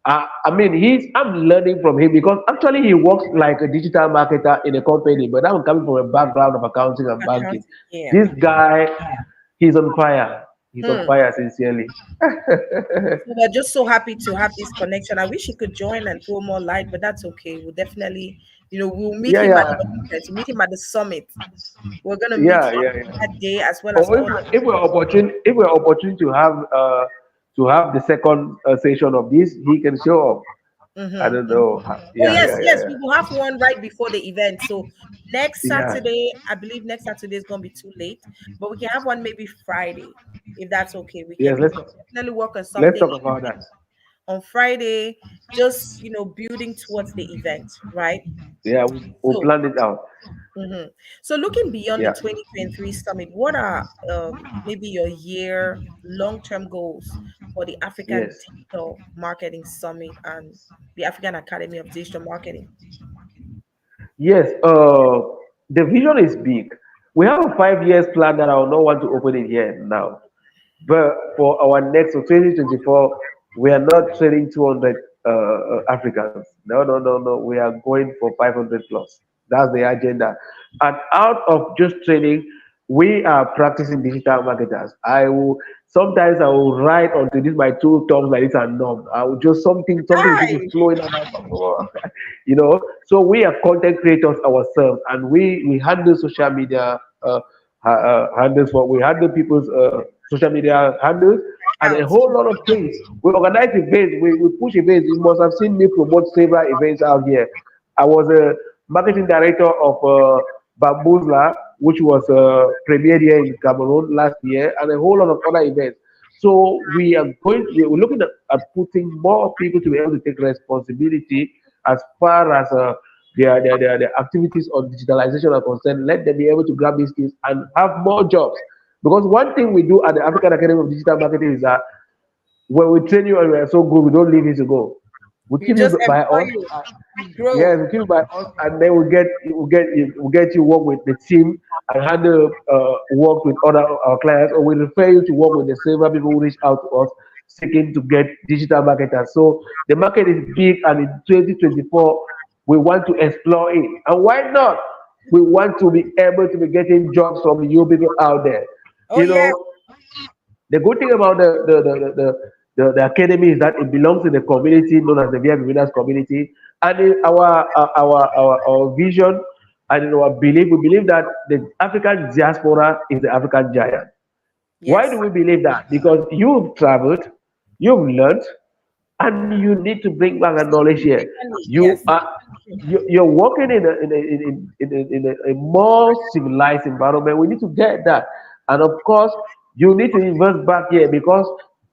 I mean, I'm learning from him because actually he works like a digital marketer in a company, but I'm coming from a background of accounting and banking. account. Yeah. This guy, he's on fire. He's on Hmm. fire, sincerely. So we're just so happy to have this connection. I wish he could join and throw more light, but that's okay. We'll definitely, we'll meet Yeah, him at the yeah, event. We'll meet him at the summit. We're gonna meet yeah, him yeah, yeah. that day as well as Or all. if we're opportune to have the second session of this, he can show up. I don't Mm-hmm. know. Oh Yeah, yes, yeah, yeah, yes, we will have one right before the event. So next yeah. Yeah. Saturday, I believe next Saturday is gonna be too late, but we can have one maybe Friday, if that's okay. We can Yes, definitely work on let's something talk about that. on Friday, just building towards the event, right? Yeah, we'll So plan it out. mhm. So looking beyond the Yeah. 2023 summit, what are maybe your year long-term goals for the African Yes. Digital Marketing Summit and the African Academy of Digital Marketing? Yes. The vision is big. We have a 5 years plan that I will not want to open it here now. But for our next, so 2024, we are not training 200 Africans. No, no, no, no. We are going for 500 plus. That's the agenda. And out of just training, we are practicing digital marketers. I will write onto this my two thumbs like this and numb. I will just something will just be Hi. flowing out. So we are content creators ourselves, and we handle social media handles for we handle people's social media handles and a Accounts. whole lot of things. We organize events, we push events. You must have seen me promote several events out here. I was a marketing director of Bamboozla, which was premiered here in Cameroon last year, and a whole lot of other events. So we're looking at putting more people to be able to take responsibility as far as their activities on digitalization are concerned. Let them be able to grab these skills and have more jobs. Because one thing we do at the African Academy of Digital Marketing is that when we train you and we are so good, we don't leave you to go. We We keep you just by employ us. you. You grow. Yes, we keep you by us, and then we get you work with the team and handle work with other our clients, or we refer you to work with the several people who reach out to us seeking to get digital marketers. So the market is big, and in 2024 we want to explore it. And why not? We want to be able to be getting jobs from you people out there. Oh You yeah. know, the good thing about the academy is that it belongs in the community known as the VIP Winners community. And in our vision and in our belief, we believe that the African diaspora is the African giant. Why do Yes. we believe that? Because you've traveled, you've learned, and you need to bring back that knowledge here. You Yes. are you're working in a more civilized environment. We need to get that, and of course, you need to invest back here because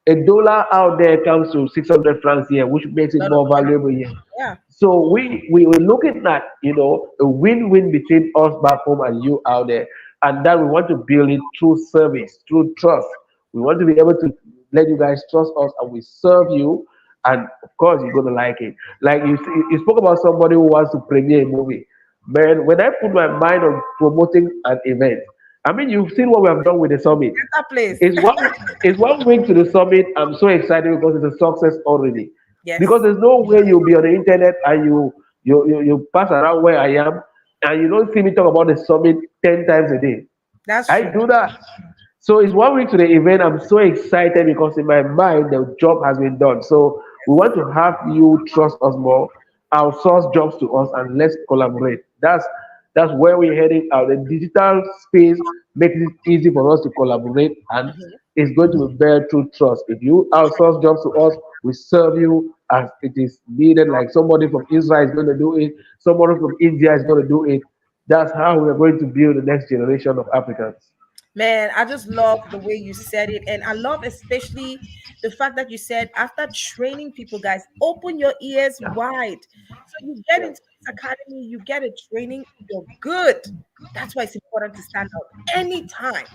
$1 out there comes to 600 francs here, which makes A it lot of more money. valuable here. Yeah. So we were looking at a win-win between us back home and you out there, and that we want to build it through service, through trust. We want to be able to let you guys trust us, and we serve you, and of course you're gonna like it. Like you spoke about somebody who wants to premiere a movie. Man, when I put my mind on promoting an event, I mean you've seen what we have done with the summit. Better place. It's one week to the summit. I'm so excited because it's a success already. Because Yes. there's no way you'll be on the internet and you pass around where I am and you don't see me talk about the summit 10 times a day. That's I true. do that. So it's one week to the event. I'm so excited because in my mind the job has been done. So we want to have you trust us more, outsource jobs to us, and let's collaborate. That's where we're heading out. The digital space makes it easy for us to collaborate, and it's going to be bear through trust. If you outsource jobs to us, we serve you as it is needed. Like somebody from Israel is going to do it, somebody from India is going to do it. That's how we are going to build the next generation of Africans. Man, I just love the way you said it. And I love especially the fact that you said after training people, guys, open your ears wide. So you get Yeah. into this academy, you get a training, you're good. That's why it's important to stand out anytime.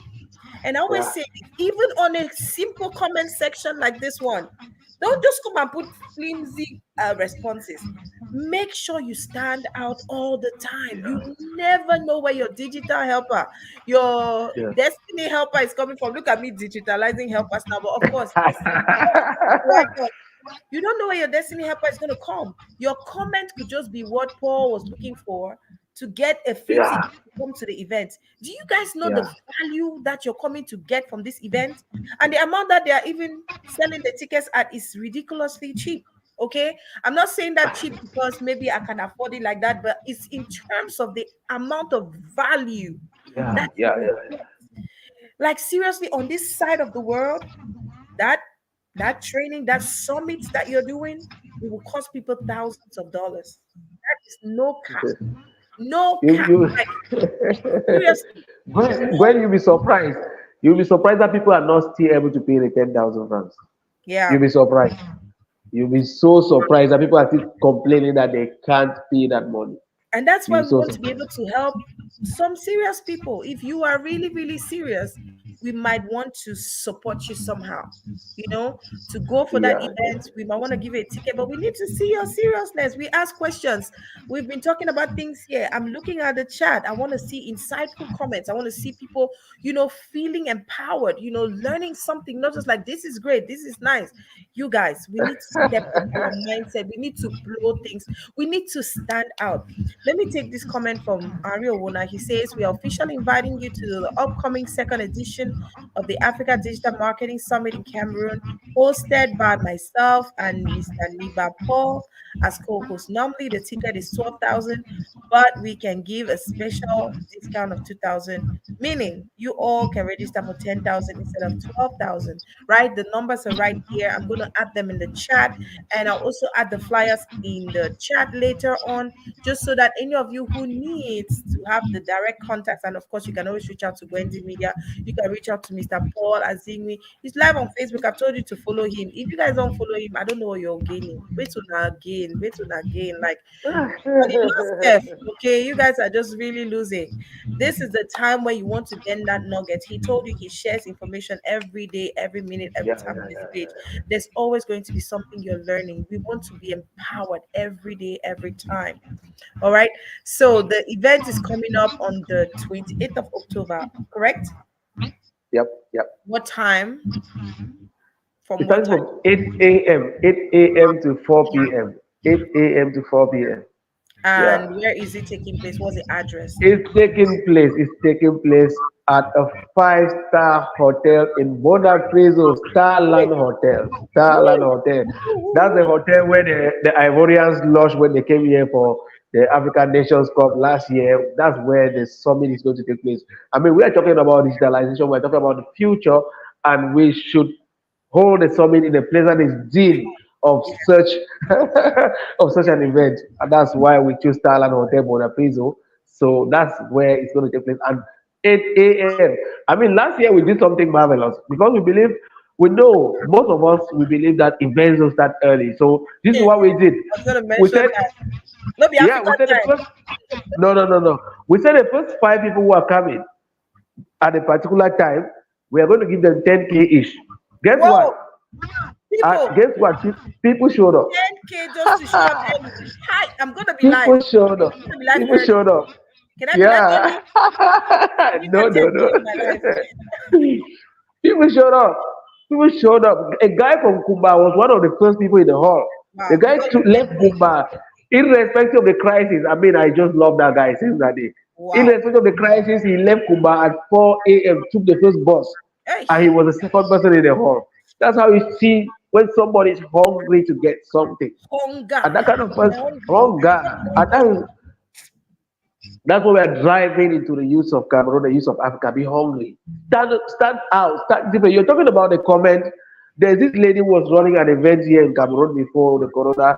And I always Yeah. say, even on a simple comment section like this one, don't just come and put flimsy responses. Make sure you stand out all the time. You never know where your digital helper, your Yeah. destiny helper is coming from. Look at me digitalizing helpers now, but of course, yes. Why not? You don't know where your destiny helper is going to come. Your comment could just be what Paul was looking for to get a flimsy Yeah. to come to the event. Do you guys know the Yeah. value that you're coming to get from this event? And the amount that they are even selling the tickets at is ridiculously cheap. Okay. I'm not saying that cheap because maybe I can afford it like that, but it's in terms of the amount of value Yeah. that you Yeah. will Yeah. get. Like seriously, on this side of the world, that that training, that summits that you're doing, it will cost people thousands of dollars. That is no cap. No You cap. you Like seriously, when no. you'll be surprised. You'll be surprised that people are not still able to pay the 10,000 francs. You'll Yeah. be surprised. You'll be so surprised that people are still complaining that they can't pay that money. And that's You'll why be we so want to be surprised. able to help some serious people. If you are really, really serious, we might want to support you somehow. You know, to go for that Yeah. event, we might want to give you a ticket, but we need to see your seriousness. We ask questions. We've been talking about things here. I'm looking at the chat. I want to see insightful comments. I want to see people, feeling empowered, learning something, not just like, this is great, this is nice. You guys, we need to step up our mindset. We need to blow things. We need to stand out. Let me take this comment from Henri OWONA. He says, we are officially inviting you to the upcoming second edition of the Africa Digital Marketing Summit in Cameroon, hosted by myself and Mr. NEBA Paul as co-host. Normally, the ticket is 12,000, but we can give a special discount of 2,000, meaning you all can register for 10,000 instead of 12,000, right? The numbers are right here. I'm going to add them in the chat, and I'll also add the flyers in the chat later on, just so that any of you who needs to have the direct contacts, and of course, you can always reach out to Gwendy Media. You can reach reach out to Mr. Paul AZINWI. He's live on Facebook. I've told you to follow him. If you guys don't follow him, I don't know what you're gaining. Wait till again. Wait till again. Like, but he lost Steph, okay, you guys are just really losing. This is the time where you want to get that nugget. He told you he shares information every day, every minute, every Yeah, time yeah, on his yeah, page. yeah. There's always going to be something you're learning. We want to be empowered every day, every time. All right. So the event is coming up on the 28th of October, correct? Yep, yep. What time? From It what starts time? from 8 a.m. 8 a.m. to 4 p.m. 8 a.m. to 4 p.m. Yeah. And where is it taking place? What's the address? It's taking place at a five-star hotel in Bonapreso, Wait. Starland Hotel. Starland Woo, Hotel. woo, woo, That's the woo. hotel where the Ivorians lodged when they came here for the African Nations Cup last year. That's where the summit is going to take place. I mean, we are talking about digitalization, we're talking about the future, and we should hold the summit in a place that is deal of such of such an event. And that's why we choose Thailand Hotel Bonapiso. So that's where it's going to take place. And 8 a.m. I mean, last year we did something marvelous because we know, most of us, we believe that events will start early. So this is Yeah, what we did. I was gonna We mention said, that. No, be yeah, African we said the time. first, no. We said the first five people who are coming at a particular time, we are going to give them 10K each. Guess what? Whoa, people, Guess what? People showed up. 10K just to show up early. Hi, I'm gonna be live. People showed up. I'm gonna be live People early. showed up. Can I be live Yeah. early? Give No, that no, 10K no. in my life. People showed up. People showed up. A guy from Kumba was one of the first people in the hall. The Wow, guy because left Kumba, irrespective of the crisis. I mean, I just love that guy since that day. wow. Irrespective of the crisis, he left Kumba at 4 a.m., took the first bus, Hey, and he was the second person in the hall. That's how you see when somebody is hungry to get something. hunger. And that kind of I'm person, hungry. hunger. And that's what we are driving into the youth of Cameroon, the youth of Africa. Be hungry. Stand out. Start different. You're talking about the comment. There's this lady who was running an event here in Cameroon before the corona.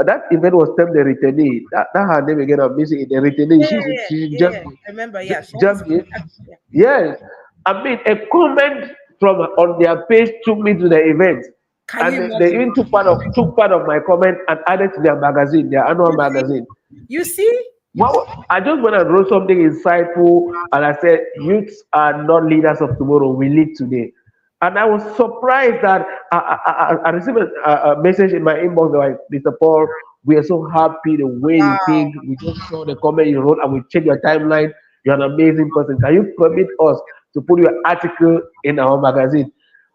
That event was termed the returnee. That her name again. I'm missing it. The returnee. Yeah, She's yeah, yeah. Germany. I remember, yeah. She has Germany. yeah. Yes. I mean, a comment from on their page took me to the event, Can you and they imagine? even took part of my comment and added to their magazine, their annual You see? magazine. You see? Well, I just went and wrote something insightful, and I said, "Youths are not leaders of tomorrow; we lead today." And I was surprised that I received a message in my inbox like, "Mr. Paul, we are so happy the way you Wow. think. We just saw the comment you wrote, and we checked your timeline. You're an amazing person. Can you permit us to put your article in our magazine?"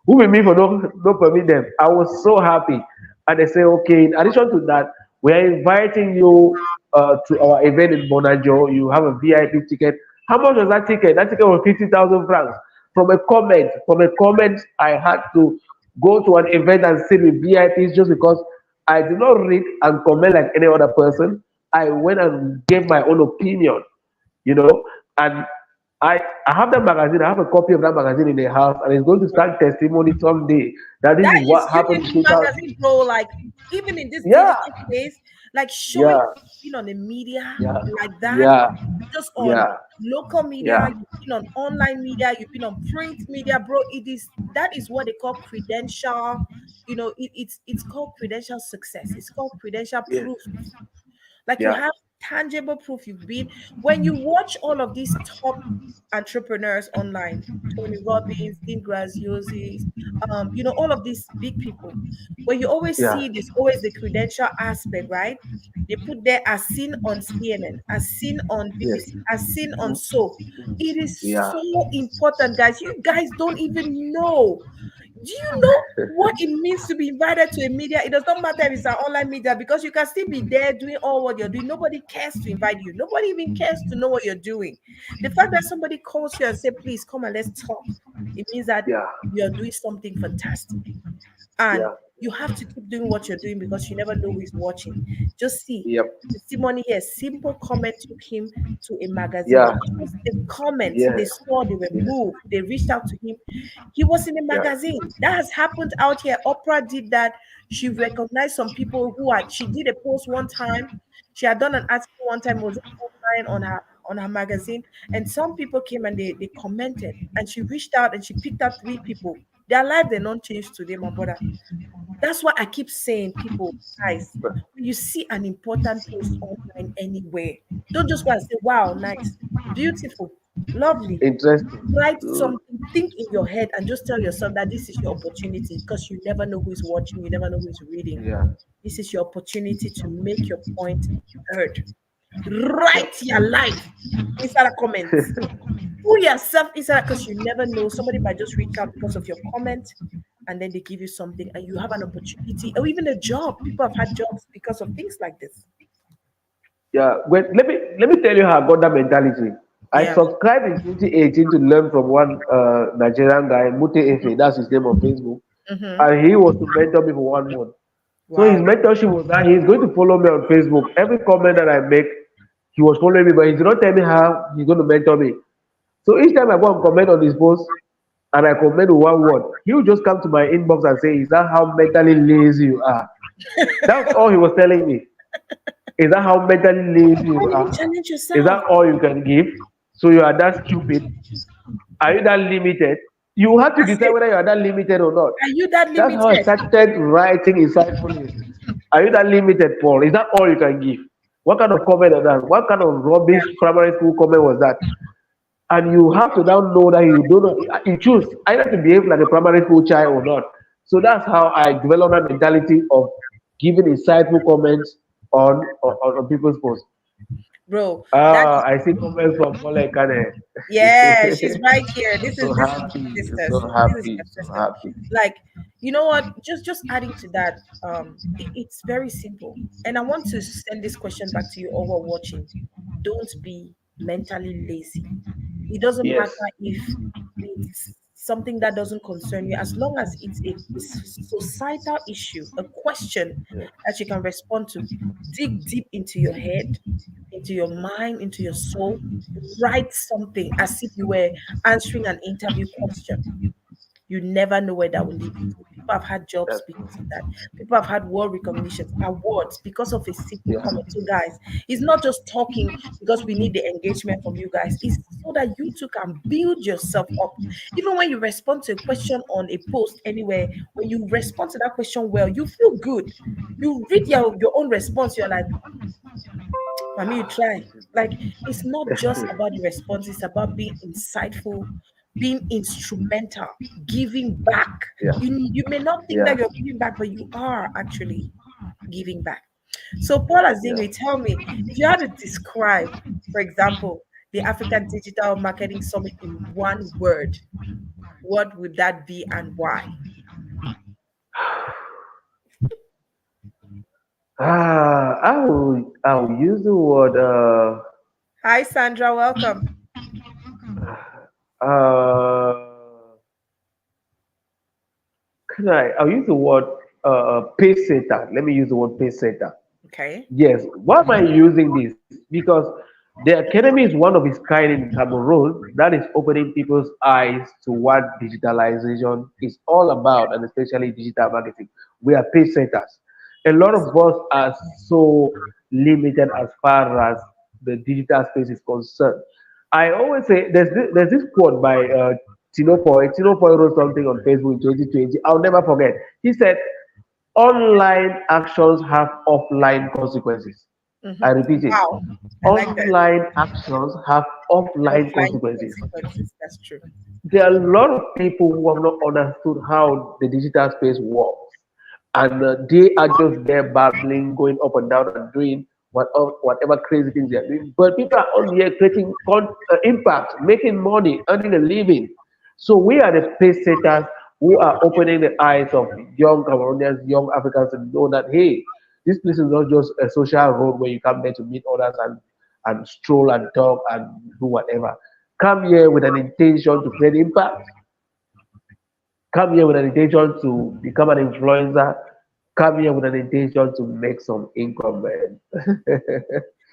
Who will me for no permit them? I was so happy. And they say, okay, in addition to that, we are inviting you to our event in Bonajo. You have a VIP ticket. How much was that ticket? That ticket was 50,000 francs. From a comment, I had to go to an event and sit with VIPs just because I do not read and comment like any other person. I went and gave my own opinion, and I have that magazine. I have a copy of that magazine in the house, and it's going to start testimony someday that this That is is what you happened need in the 2000. magazine, bro. Like even in this Yeah, digital space, like showing yeah, being on the media yeah, like that, yeah, just on yeah, local media, yeah, you've been on online media, you've been on print media, bro. It is that is what they call credential. It's called credential success. It's called credential yeah, proof. Like you yeah, have tangible proof you've been when you watch all of these top entrepreneurs online, Tony Robbins, Dean Graziosi, all of these big people. When you always yeah, see there's always the credential aspect, right? They put there as seen on CNN, as seen on yes, BBC, as seen on so. It is yeah, so important, guys. You guys don't even know. Do you know what it means to be invited to a media? It does not matter if it's an online media because you can still be there doing all what you're doing. Nobody cares to invite you. Nobody even cares to know what you're doing. The fact that somebody calls you and say, "Please come and let's talk," it means that yeah, you're doing something fantastic. And yeah, you have to keep doing what you're doing because you never know who is watching. Just see yep, testimony here. Simple comment took him to a magazine. yeah, Just the comment they yes, saw, they were yes, moved. They reached out to him. He was in a yeah, magazine. That has happened out here. Oprah did that. She recognized some people who had. She did a post one time. She had done an article one time. It was online on her magazine, and some people came and they commented, and she reached out and she picked out 3 people. Their life they not changed today, my brother. That's why I keep saying, people, guys, when you see an important post online anywhere, don't just go and say, wow, nice, beautiful, lovely. Interesting. Write something, think in your head, and just tell yourself that this is your opportunity, because you never know who is watching, you never know who is reading. Yeah. This is your opportunity to make your point heard. Write your life inside the comments. Put yourself inside, because you never know. Somebody might just reach out because of your comment, and then they give you something, and you have an opportunity, or even a job. People have had jobs because of things like this. Yeah. Well, let me tell you how I got that mentality. I Yeah. subscribed in 2018 to learn from one Nigerian guy, Mute Efe, that's his name on Facebook, Mm-hmm. and he was to mentor me for 1 month. So his Wow. mentorship was that he's going to follow me on Facebook. Every comment that I make, he was following me, but he did not tell me how he's going to mentor me. So each time I go and comment on his post and I comment with one word, he will just come to my inbox and say, "Is that how mentally lazy you are?" That's all he was telling me. Is that how mentally lazy Why you didn't you are? challenge Is yourself? that all you can give? So you are that stupid? Are you that limited? You have to That's decide it. whether you are that limited or not. Are you that That's how I limited? started writing insightfully. Are you that limited, Paul? Is that all you can give? What kind of comment is that? What kind of rubbish primary school comment was that? And you have to now know that you don't know, you choose either to behave like a primary school child or not. So that's how I developed that mentality of giving insightful comments on people's posts. Bro, that is, I see comments from Paul Kane. yeah, she's right here. This is So this is my happy, sisters. so This is happy, my so sisters. happy. Like, you know what? Just adding to that, it's very simple. And I want to send this question back to you all who are watching. Don't be mentally lazy. It doesn't matter Yes. if it's something that doesn't concern you, as long as it's a societal issue, a question that you can respond to. Dig deep into your head, into your mind, into your soul. Write something as if you were answering an interview question. You never know where that will lead you to. People have had jobs That's because of that. People have had world recognitions, awards because of a simple yes. comment. So, guys, it's not just talking because we need the engagement from you guys. It's so that you too can build yourself up. Even when you respond to a question on a post anywhere, when you respond to that question well, you feel good. You read your own response, you're like, Mommy, you try. Like, it's not just about the response, it's about being insightful, being instrumental, giving back. Yeah. You may not think that Yeah. you're giving back, but you are actually giving back. So, Paul Yeah. Azingwe, tell me, if you had to describe, for example, the African Digital Marketing Summit in one word, what would that be and why? I will use the word Hi, Sandra, welcome. uh I'll use the word pace setter. Let me use the word pace setter. Okay. Yes. Why am I using this? Because the academy is one of its kind in Cameroon that is opening people's eyes to what digitalization is all about, and especially digital marketing. We are pace setters. A lot Yes. of us are so limited as far as the digital space is concerned. I always say there's this quote by Tino Poy. Tino Poy wrote something on Facebook in 2020. I'll never forget. He said, "Online actions have offline consequences." I Mhm. repeat it. Wow. I like that. Online actions have offline Offline consequences. consequences. That's true. There are a lot of people who have not understood how the digital space works, and they are just there babbling, going up and down, and doing whatever crazy things they are doing. But people are on here creating impact, making money, earning a living. So we are the pace setters who are opening the eyes of young Cameroonians, young Africans to know that, hey, this place is not just a social road where you come there to meet others and stroll and talk and do whatever. Come here with an intention to create impact. Come here with an intention to become an influencer. Come here with an intention to make some income, man.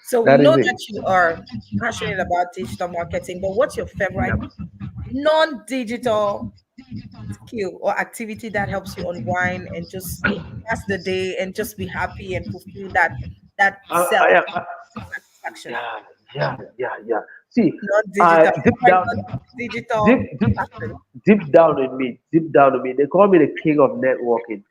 So we That know is it. that you are passionate about digital marketing, but what's your favorite Yep. non-digital skill or activity that helps you unwind and just pass the day and just be happy and fulfill that I, self I, I, satisfaction? yeah. yeah. See, Not I digital. deep Why down, not deep, digital deep, fashion? deep down in me, they call me the king of networking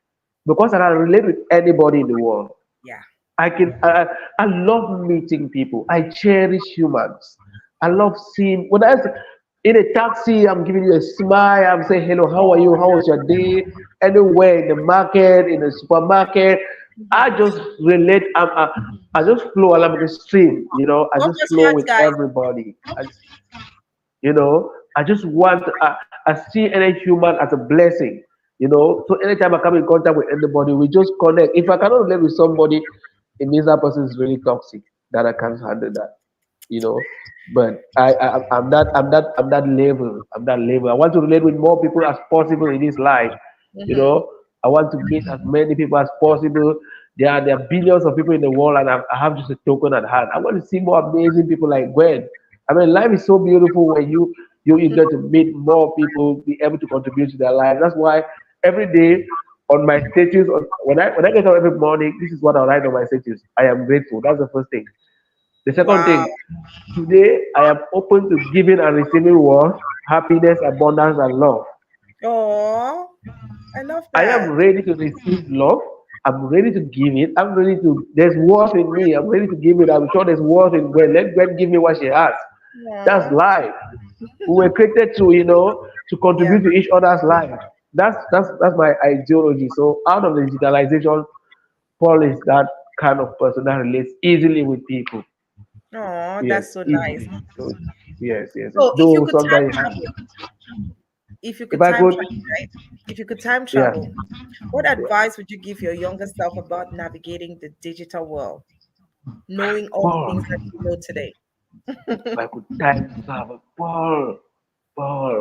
because I can relate with anybody in the world. Yeah. I love meeting people. I cherish humans. I love seeing when I in a taxi, I'm giving you a smile. I'm saying hello, how are you? How was your day? Anywhere in the market, in the supermarket, I Mhm. just relate. I just flow along the stream. I Pump just your flow stretch, with guys. everybody. I just want. I see any human as a blessing. So anytime I come in contact with anybody, we just connect. If I cannot relate with somebody, it means that person is really toxic. That I can't handle that. You know. But I'm that level. I'm that level. I want to relate with more people as possible in this life. You Mm-hmm. know. I want to meet as many people as possible. There are billions of people in the world, and I have just a token at hand. I want to see more amazing people like Gwen. I mean, life is so beautiful when you get to meet more people, be able to contribute to their life. That's why every day on my status, when I get up every morning, this is what I write on my status. I am grateful. That's the first thing. The second Wow. thing, today I am open to giving and receiving wealth, happiness, abundance, and love. Oh, I love I am that. ready to receive love. I'm ready to give it. I'm ready to. There's worth in me. I'm ready to give it. I'm sure there's worth in Gwen. Let Gwen give me what she has. That's Aw. life. We were created to Yeah. contribute to each other's life. That's my ideology. So out of the digitalization, Paul is that kind of person that relates easily with people. Oh, Yes, that's so nice. easily. So yes. So, if you Though could time sometimes travel, if you if could I time could, travel, right? If you could time yeah, travel, what yeah. advice would you give your younger self about navigating the digital world, knowing all the Paul, things that you know today? if I could time travel, Paul,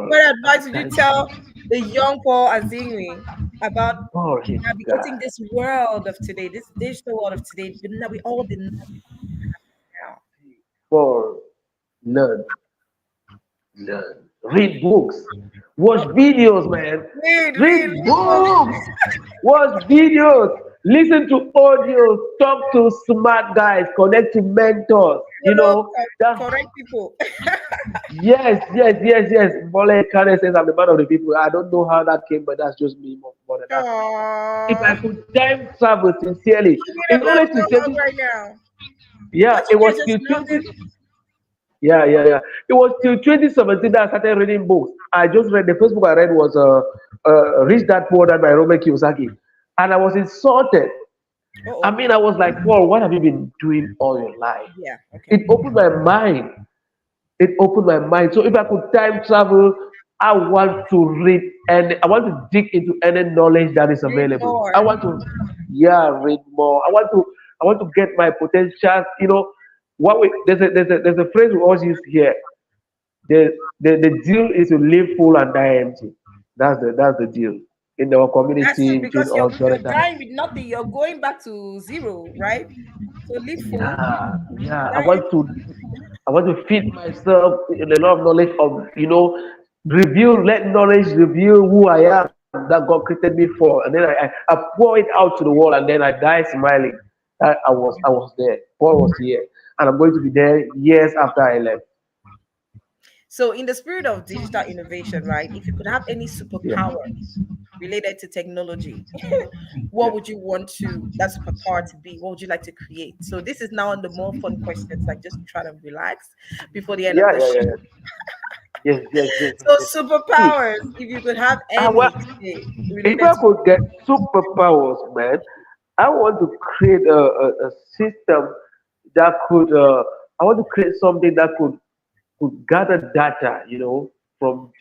What if I advice could would you time tell the young Paul Azingwi about Paul, his navigating guy. this world of today, this digital world of today? We all did not now. Paul, learn, read books, watch Oh, videos, man. Read read books. books, watch videos, listen to audios, talk to smart guys, connect to mentors. Follow That's correct people. yes. Mole Kane says I'm the man of the people. I don't know how that came, but that's just me more than that. If I Aww. could time travel sincerely, Give me it's a only virtual till hug 20, right now. yeah, Don't it you was guys just till love 20, this? yeah. It was till 2017 that I started reading books. I just read the first book I read was Rich Dad Poor Dad by Robert Kiyosaki, and I was insulted. I Oh, mean, I was like, Paul, what have you been doing all your life? yeah. Okay. It opened my mind. It opened my mind. So if I could time travel, I want to read and I want to dig into any knowledge that is Read available. I more. want to, yeah, read more. I want to get my potential. There's a phrase we always use here. The deal is to live full and die empty. That's the deal in our That's it community between because all you're Jonathan. dying with nothing. You're going back to zero, right? So live full, Yeah. I die want to empty. I want to feed myself in a lot of knowledge of let knowledge reveal who I am that God created me for, and then I pour it out to the world, and then I die smiling. I was there. Paul was here, and I'm going to be there years after I left. So, in the spirit of digital innovation, right? If you could have any Yeah, superpower related to technology, yeah, what would you want to that superpower to be? What would you like to create? So, this is now on the more fun questions, like just try to relax before the end of the show. yeah. Yes. So, See, superpowers, if you could have well, any today if related I to could get superpowers, man, I want to create a system that could. I want to create something that could gather data, from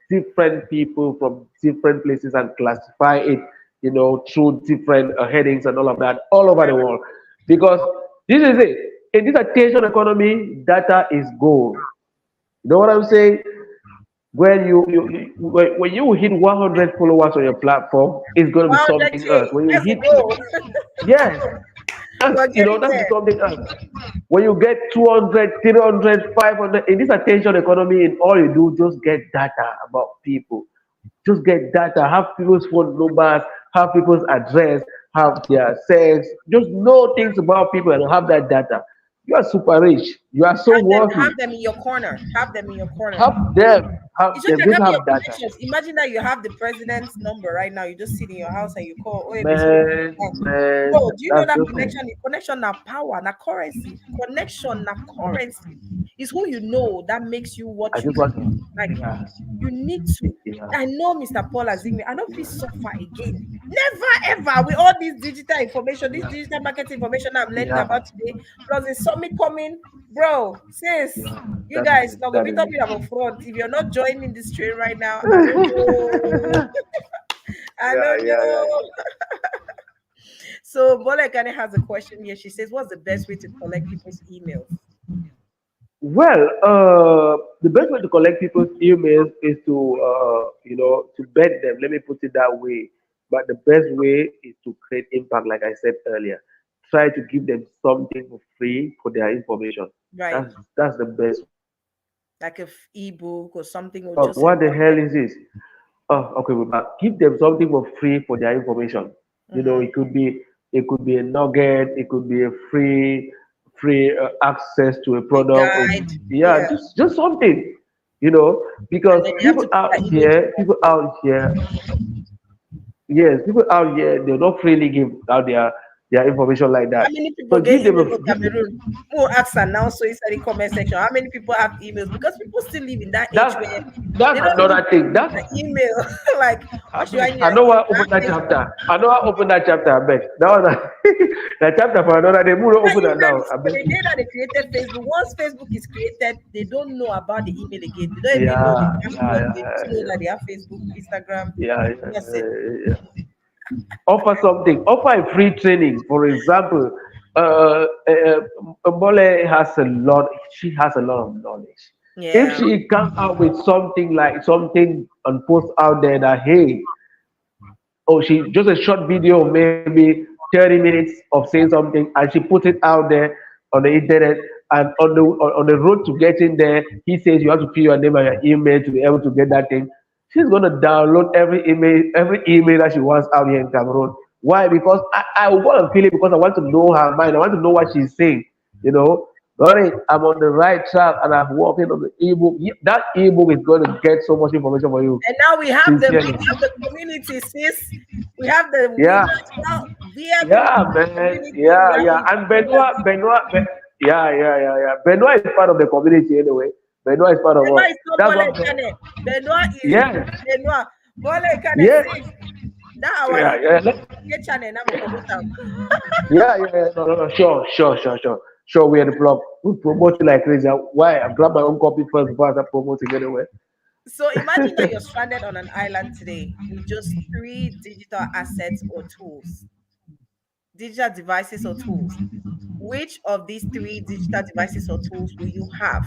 different people from different places and classify it, through different headings and all of that all over the world. Because this is it. In this attention economy, data is gold. You know what I'm saying? When you hit 100 followers on your platform, it's going to be 100K? something else. When you That's the hit, goal. yes, We're getting that's there. something else. When you get 200, 300, 500 in this attention economy, in all you do, just get data about people. Just get data, have people's phone numbers, have people's address, have their sex, just know things about people and have that data. You are super rich. You are so worthy. Have them in your corner. Have them in your corner. Have them. Have It's them. just like Just having have your data. connections. Imagine that you have the president's number right now. You just sit in your house and you call. Oh, Man, bro, do you know that's that just connection? Connection na power, na currency. Connection na currency. Is who you know that makes you I what you just want like. yeah, You need to. yeah. I know Mr. Paul Azimi. I don't feel suffer again. Never ever with all this digital information, this digital market information I'm learning Yeah. about today, plus the summit coming, bro. Sis, Yeah. you That is guys it. not gonna That be is talking about front. If you're not joining this train right now, I don't know. it. I Yeah, don't yeah, yeah, know. yeah. So Bola Kane has a question here. She says, "What's the best way to collect people's emails?" Well, the best way to collect people's emails is to, to bet them. Let me put it that way. But the best way is to create impact, like I said earlier. Try to give them something for free for their information. Right, That's the best way. like a ebook or something, or Oh, just a what the hell content. is this? Oh, okay, but give them something for free for their information. Mhm. It could be a nugget, it could be a free access to a A product. Or, guide, yeah, yeah, just something, and because then they have to put their email people out here, yes, people out here, they'll not freely give out their information like How that. many people So get give them email a for give Cameroon? Who ask and now so inside the comment section? How many people have emails? Because people still live in that age that's where that's they don't even another thing. the email. Like, what should I need I an know email? I open that chapter. I know I open that chapter. I bet that was that chapter for another day. We don't That open that email now. is I for bet. the day that they created Facebook. Once Facebook is created, they don't know about the email again. They don't even know the Yeah, password. yeah, They just know yeah, that they have Facebook, Instagram. yeah, That's it. yeah. Offer something. Offer a free training. For example, Mbole has a lot. She has a lot of knowledge. If Yeah. she comes out with something like something and post out there that hey, oh, she just a short video, maybe 30 minutes of saying something, and she put it out there on the internet. And on the road to getting there, he says you have to fill your name and your email to be able to get that thing. She's gonna download every email that she wants out here in Cameroon. Why? Because I want to feel it because I want to know her mind. I want to know what she's saying. You know, all right, I'm on the right track and I'm working on the ebook. That ebook is going to get so much information for you. And now we have Sincerely. the community, sis. We have the Yeah. winners now. VIP Yeah, man. community. We Yeah, have yeah. And yeah. Benoit is part of the community anyway. Benoit is part of us. Benoit is not That's Bole what. Kane. Benoit is Yes. Benoit. Bole Kane Yes. says that our Yeah, yeah. get channel now we promote am. Yeah. No. Sure. We are the blog. We promote it like crazy. Why? I grab my own copy first before I start promoting anyway. So imagine that you're stranded on an island today with just three digital assets or tools, digital devices or tools. Which of these three digital devices or tools will you have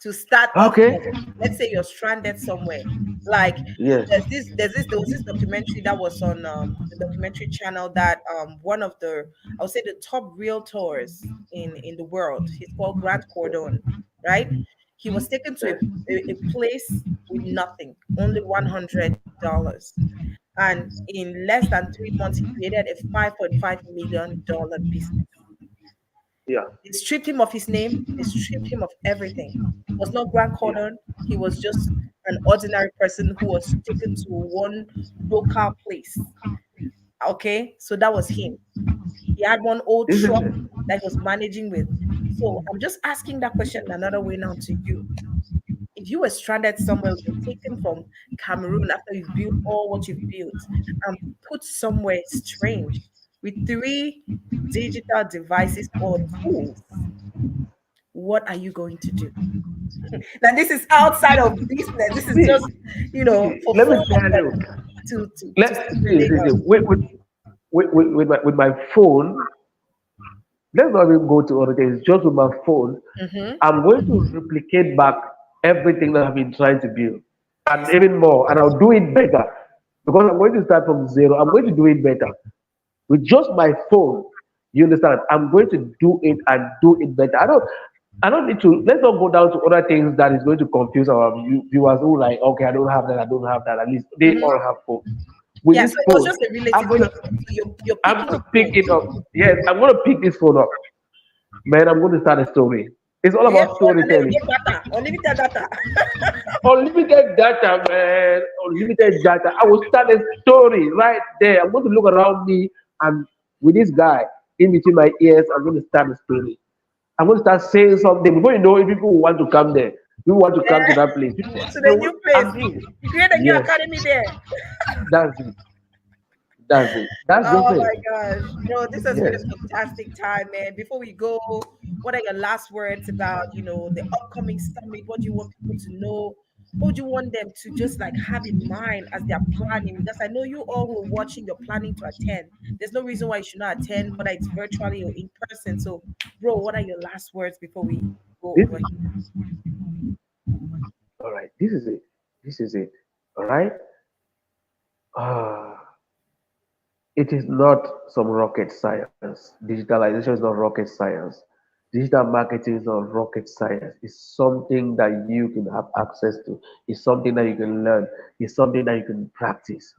to start off Okay. from? Let's say you're stranded somewhere. Like Yes. there was this documentary that was on the documentary channel that one of the, I would say, the top realtors in the world. He's called Grant Cardone, right? He was taken to a place with nothing, only $100. And in less than 3 months, he created a $5.5 million business. Yeah. They stripped him of his name. They stripped him of everything. He was not Grant Yeah. Cardone. He was just an ordinary person who was taken to one local place. Okay, so that was him. He had one old Isn't truck it? that he was managing with. So I'm just asking that question another way now to you. If you were stranded somewhere, you're taken from Cameroon after you've built all what you've built and put somewhere strange with three digital devices or tools, what are you going to do? Now, this is outside of business. This is See, just, for let me fun tell you. to Let stay in see. Lagos. With my phone. Let's not even go to other things. Just with my phone, Mm-hmm. I'm going to replicate back everything that I've been trying to build, and Yes. even more, and I'll do it better because I'm going to start from zero. I'm going to do it better with just my phone. You understand? I'm going to do it and do it better. I don't need to. Let's not go down to other things that is going to confuse our viewers who like, okay, I don't have that. I don't have that. At least they Mm-hmm. all have phones. With Yeah, this so it was phone, just a I'm relative gonna thing. So you're I'm picking gonna a pick phone. it up. Yes, I'm gonna pick this phone up. Man, I'm going to start a story. It's all Yeah, about go on, and then you storytelling. get data, unlimited data. Unlimited data, man. Unlimited data. I will start a story right there. I'm going to look around me and with this guy in between my ears, I'm going to start a story. I'm going to start saying something. Before you know it, people will want to come there. People want to come to Yeah, that place. to They the will new place. agree. You create a new Yes, academy there. that's it. That's it. That's just Oh it. my gosh, bro, this has been Yes. a fantastic time, man. Before we go, what are your last words about, the upcoming summit? What do you want people to know? What do you want them to just like have in mind as they're planning? Because I know you all who are watching, you're planning to attend. There's no reason why you should not attend, whether it's virtually or in person. So, bro, what are your last words before we go This over is here? all right. This is it. This is it. All right. Ah, it is not some rocket science. Digitalization is not rocket science. Digital marketing is not rocket science. It's something that you can have access to. It's something that you can learn. It's something that you can practice.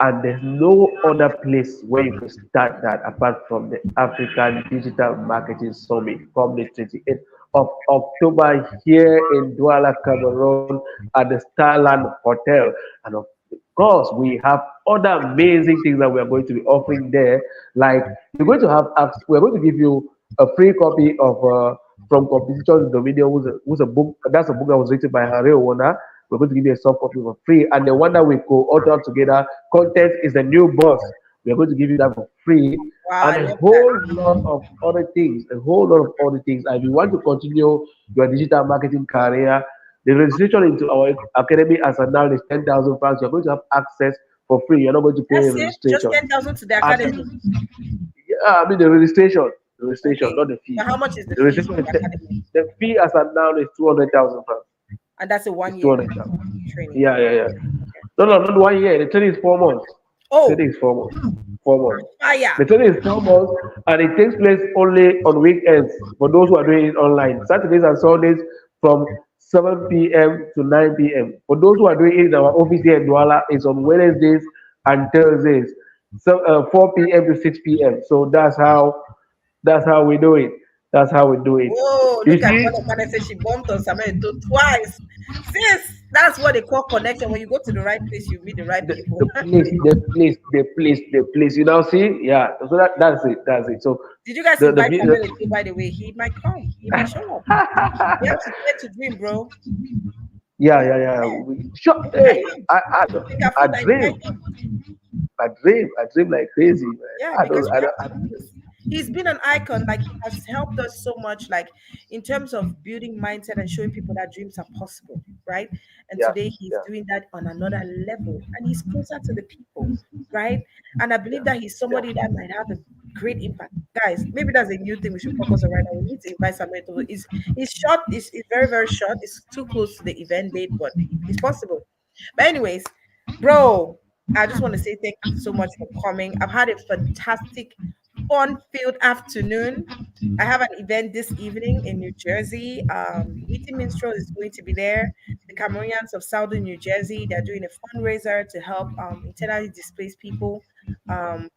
And there's no other place where you can start that apart from the African Digital Marketing Summit from the 28th of October here in Douala, Cameroon at the Starland Hotel. And of course, we have other amazing things that we are going to be offering there. Like you're going to have, we're going to give you a free copy of From Competition to Dominion, who's a book. That's a book that was written by Henri. We're going to give you a soft copy for free. And the one that we co-authored together, Content is the New Boss. We're going to give you that for free. Wow, And I a love whole that. lot of other things, a whole lot of other things. And if you want to continue your digital marketing career, the registration into our academy as of now is 10,000 pounds. You're going to have access for free. You're not going to pay a That's it. Just registration. 10,000 to the And academy. yeah, I mean the registration, Okay. not the fee. So how much is the The fees registration for is the academy? the fee as of now is 200,000 pounds. And that's a It's 1 year 200,000. training. Yeah, yeah, yeah. Okay. No, no, not 1 year. The training is 4 months. Oh, Training is 4 months. 4 months. fire. The training is 4 months and it takes place only on weekends for those who are doing it online. Saturdays and Sundays from 7 p.m. to 9 p.m. For those who are doing it in our office here in Douala, it's on Wednesdays and Thursdays, so 4 p.m. to 6 p.m. So that's how we do it. That's how we do it. Whoa, You look at see, what the said she bumped on Samuel twice. Sis, that's what they call connection. When you go to the right place, you meet the right the, people. the place, the place, the place, the place. You now see, yeah. So that's it. That's it. So Did you guys the invite Samuel too, by the way? He might come. He might show up. You have to dare to dream, bro. yeah, You have yeah, to yeah. dare. Sure. Invite Hey, him. They can I food and dream, invite him. I dream like crazy, man. Yeah, I because don't, you I have don't, to do this. He's been an icon. Like he has helped us so much, like in terms of building mindset and showing people that dreams are possible, right? And yeah, today he's yeah, doing that on another level, and he's closer to the people, right? And I believe yeah, that he's yeah. somebody that might have a great impact. Guys, maybe that's a new thing we should focus on right now. We need to invite Samuel to. It's short. It's very very short. It's too close to the event date, but it's possible. But anyways, bro, I just want to say thank you so much for coming. I've had a fantastic, fun-filled afternoon. I have an event this evening in New Jersey. Witty Minstrel is going to be there. The Cameroonians of Southern New Jersey, they're doing a fundraiser to help internally displaced people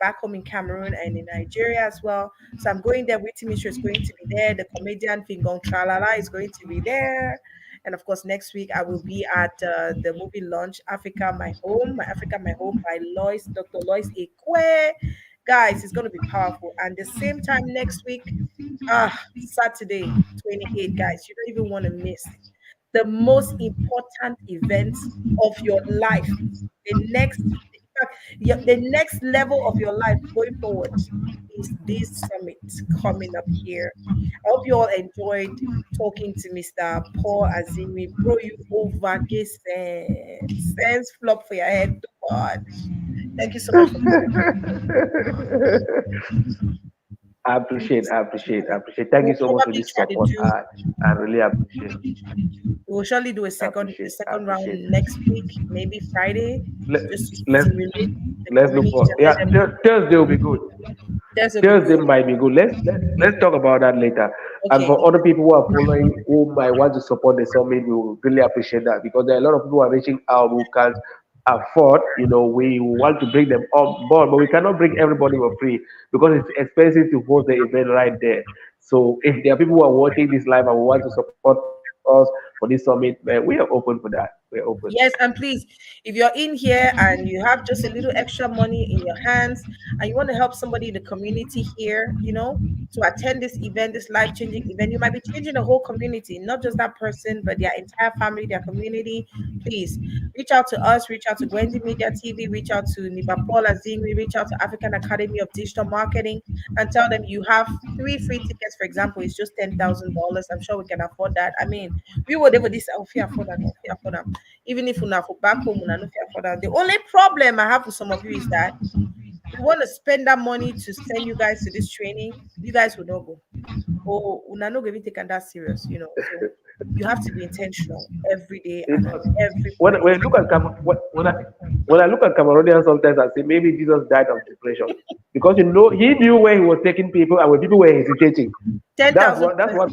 back home in Cameroon and in Nigeria as well. So I'm going there. Witty Minstrel is going to be there. The comedian Fingong Tralala is going to be there. And of course, next week I will be at the movie launch, Africa My Home by Dr. Lois Ekwe. Guys, it's going to be powerful. And the same time next week, Saturday, 28, guys, you don't even want to miss the most important event of your life. The next, in fact, the next level of your life going forward is this summit coming up here. I hope you all enjoyed talking to Mr. Paul AZINWI. Bro, you over sense flop for your head too much. Thank you so much for coming. Thank you so much for I coming. appreciate. Thank you We'll so much for probably this try to support. do I really appreciate. we'll surely do a I second round appreciate. next week, maybe Friday, Let, just to let's stimulate the let's look community for and let yeah. them know. Thursday will be good. This will be Thursday good. might be good. Let's talk about that later. And Okay, for other people who are following, who might want to support the summit, we will really appreciate that because there are a lot of people who are reaching out who can't afford. We want to bring them on board, but we cannot bring everybody for free because it's expensive to host the event right there. So if there are people who are watching this live and want to support us for this summit, man, we are open for that. We're open. Yes, and please, if you're in here and you have just a little extra money in your hands and you want to help somebody in the community here, to attend this event, this life-changing event, you might be changing the whole community, not just that person, but their entire family, their community. Please reach out to us, reach out to Gwendy Media TV, reach out to Nibapol AZINWI, reach out to African Academy of Digital Marketing, and tell them you have 3 free tickets. For example, it's just $10,000. I'm sure we can afford that. I mean, we would ever this afford that, afford that. Even if una for back home, una no fit afford that. The only problem I have with some of you is that we want to spend that money to send you guys to this training. You guys will not go. Or una no going to take that serious. So you have to be intentional every day and at every When, point. when I look at when I look at Cameroonians, sometimes I say maybe Jesus died of depression because he knew where he was taking people and when people were hesitating. Ten That's thousand. what that's what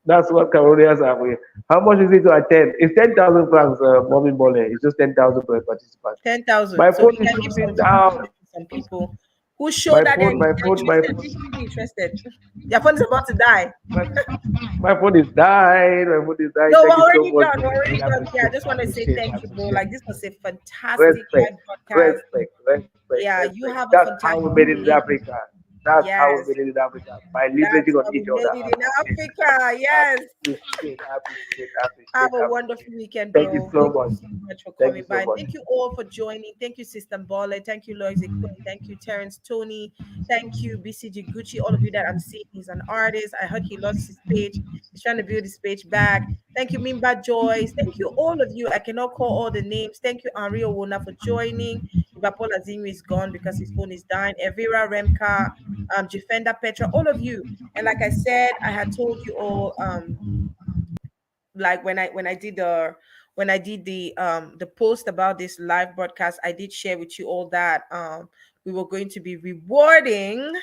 that's what Cameroonians are with. How much is it to attend? It's 10,000 francs, Mommy Bole. It's just 10,000 per participant. 10,000. My So we phone is can give shutting some down. to some people who show My that phone, my they're phone, my interested, really interested. Their phone is about to die. my, my phone is dying. My phone is dying. No, we're Thank you so already much. done. We're already I done. Yeah, I appreciate, just I want to say appreciate, I thank you, bro. appreciate. Like, this was a fantastic Respect, live podcast. respect, Yeah, you respect. have a That's how we fantastic made it in day. Africa. That's how Yes, we made it in Africa. By that's leveraging on how we each other. made it in Africa. Yes. I Have a appreciate. wonderful weekend, Thank you bro. so Thank you much. so much for Thank you coming so by. much. Thank you all for joining. Thank you, Sister Mbole. Thank you, Loisy Queen. Thank you, Terrence Tony. Thank you, BCG Gucci. All of you that I'm seeing. He's an artist. I heard he lost his page. He's trying to build his page back. Thank you, Mimba Joyce. Thank you, all of you. I cannot call all the names. Thank you, Henri OWONA, for joining. Ibapola Zimi is gone because his phone is dying. Evira Remka, Jefenda Petra, all of you. And like I said, I had told you all, like when I did the post about this live broadcast, I did share with you all that we were going to be rewarding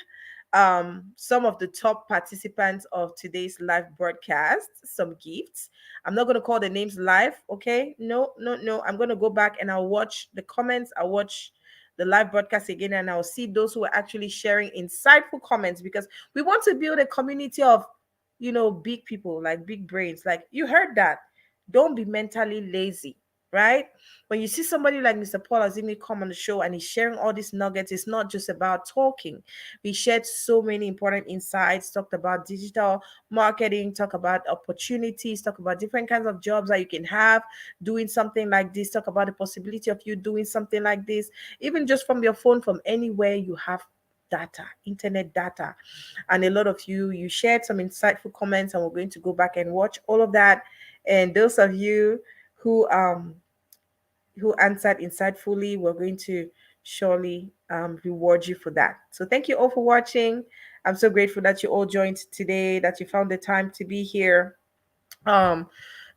some of the top participants of today's live broadcast some gifts. I'm not going to call the names live, okay? No, I'm going to go back and I'll watch the comments. I'll watch the live broadcast again and I'll see those who are actually sharing insightful comments, because we want to build a community of big people, like big brains. Like, you heard that. Don't be mentally lazy, right? When you see somebody like Mr. Paul Azimi come on the show and he's sharing all these nuggets, it's not just about talking. We shared so many important insights, talked about digital marketing, talk about opportunities, talk about different kinds of jobs that you can have doing something like this, talk about the possibility of you doing something like this, even just from your phone, from anywhere you have data, internet data. And a lot of you shared some insightful comments, and we're going to go back and watch all of that. And those of you who answered insightfully, we're going to surely reward you for that. So thank you all for watching. I'm so grateful that you all joined today, that you found the time to be here. um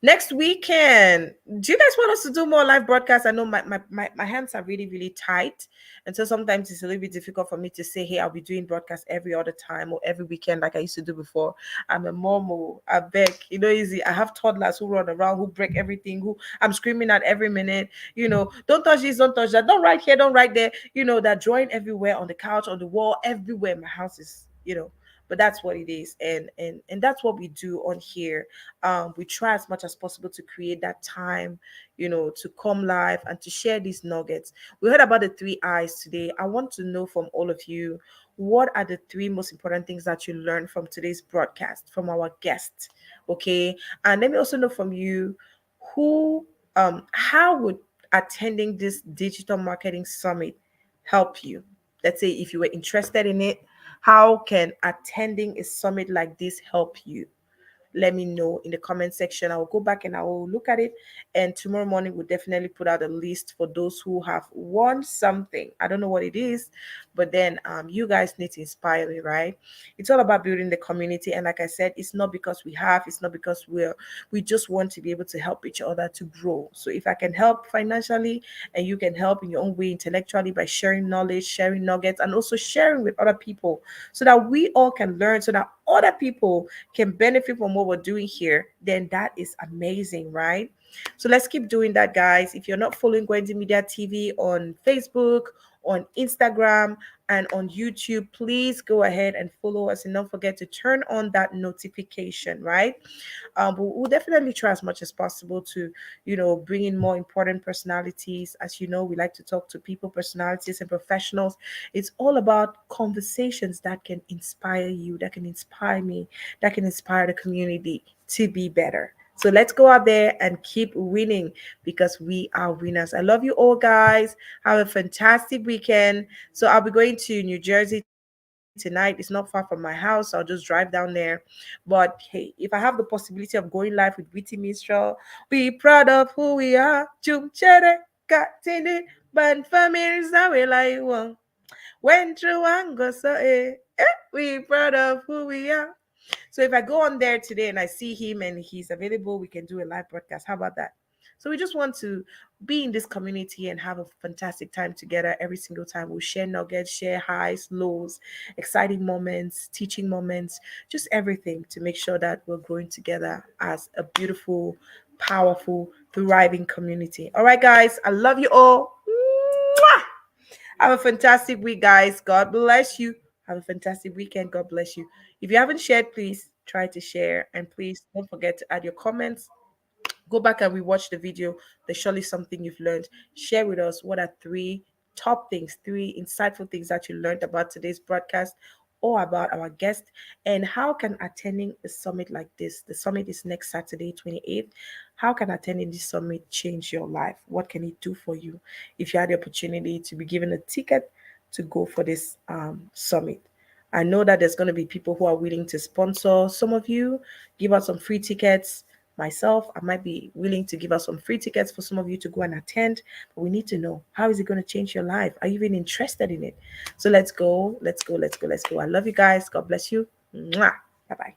Next weekend, do you guys want us to do more live broadcasts? I know my hands are really, really tight, and so sometimes it's a little bit difficult for me to say, hey, I'll be doing broadcasts every other time or every weekend like I used to do before. I'm a mom, I beg, easy. I have toddlers who run around, who break everything, who I'm screaming at every minute. Don't touch this, don't touch that, don't write here, don't write there. That drawing everywhere, on the couch, on the wall, everywhere. My house is, but that's what it is. And that's what we do on here. We try as much as possible to create that time, to come live and to share these nuggets. We heard about the 3 I's today. I want to know from all of you, what are the 3 most important things that you learned from today's broadcast from our guest? Okay. And let me also know from you, how would attending this digital marketing summit help you? Let's say if you were interested in it, how can attending a summit like this help you? Let me know in the comment section. I will go back and I will look at it. And tomorrow morning, we'll definitely put out a list for those who have won something. I don't know what it is, but then you guys need to inspire me, right? It's all about building the community. And like I said, it's not because it's not because we just want to be able to help each other to grow. So if I can help financially and you can help in your own way intellectually by sharing knowledge, sharing nuggets, and also sharing with other people so that we all can learn, so that other people can benefit from what we're doing here, then that is amazing, right? So let's keep doing that, guys. If you're not following Gwendy Media TV on Facebook on Instagram and on YouTube. Please go ahead and follow us, and don't forget to turn on that notification, right? But we'll definitely try as much as possible to, bring in more important personalities. As you know, we like to talk to people, personalities, and professionals. It's all about conversations that can inspire you, that can inspire me, that can inspire the community to be better. So let's go out there and keep winning, because we are winners. I love you all, guys. Have a fantastic weekend. So I'll be going to New Jersey tonight. It's not far from my house. So I'll just drive down there. But hey, if I have the possibility of going live with Witty Mistral, be proud of who we are. Chum chere, katini, ban families that we like one. Went through and go so we proud of who we are. So if I go on there today and I see him and he's available, we can do a live broadcast. How about that? So we just want to be in this community and have a fantastic time together every single time. We'll share nuggets, share highs, lows, exciting moments, teaching moments, just everything to make sure that we're growing together as a beautiful, powerful, thriving community. All right, guys, I love you all. Mwah! Have a fantastic week, guys. God bless you. Have a fantastic weekend. God bless you. If you haven't shared, please try to share. And please don't forget to add your comments. Go back and rewatch the video. There's surely something you've learned. Share with us what are three top things, three insightful things that you learned about today's broadcast or about our guest, and how can attending a summit like this, the summit is next Saturday 28th, how can attending this summit change your life? What can it do for you if you had the opportunity to be given a ticket to go for this summit? I know that there's going to be people who are willing to sponsor some of you, give out some free tickets. Myself, I might be willing to give out some free tickets for some of you to go and attend. But we need to know, how is it going to change your life? Are you even interested in it? So let's go. Let's go. Let's go. Let's go. I love you guys. God bless you. Bye bye.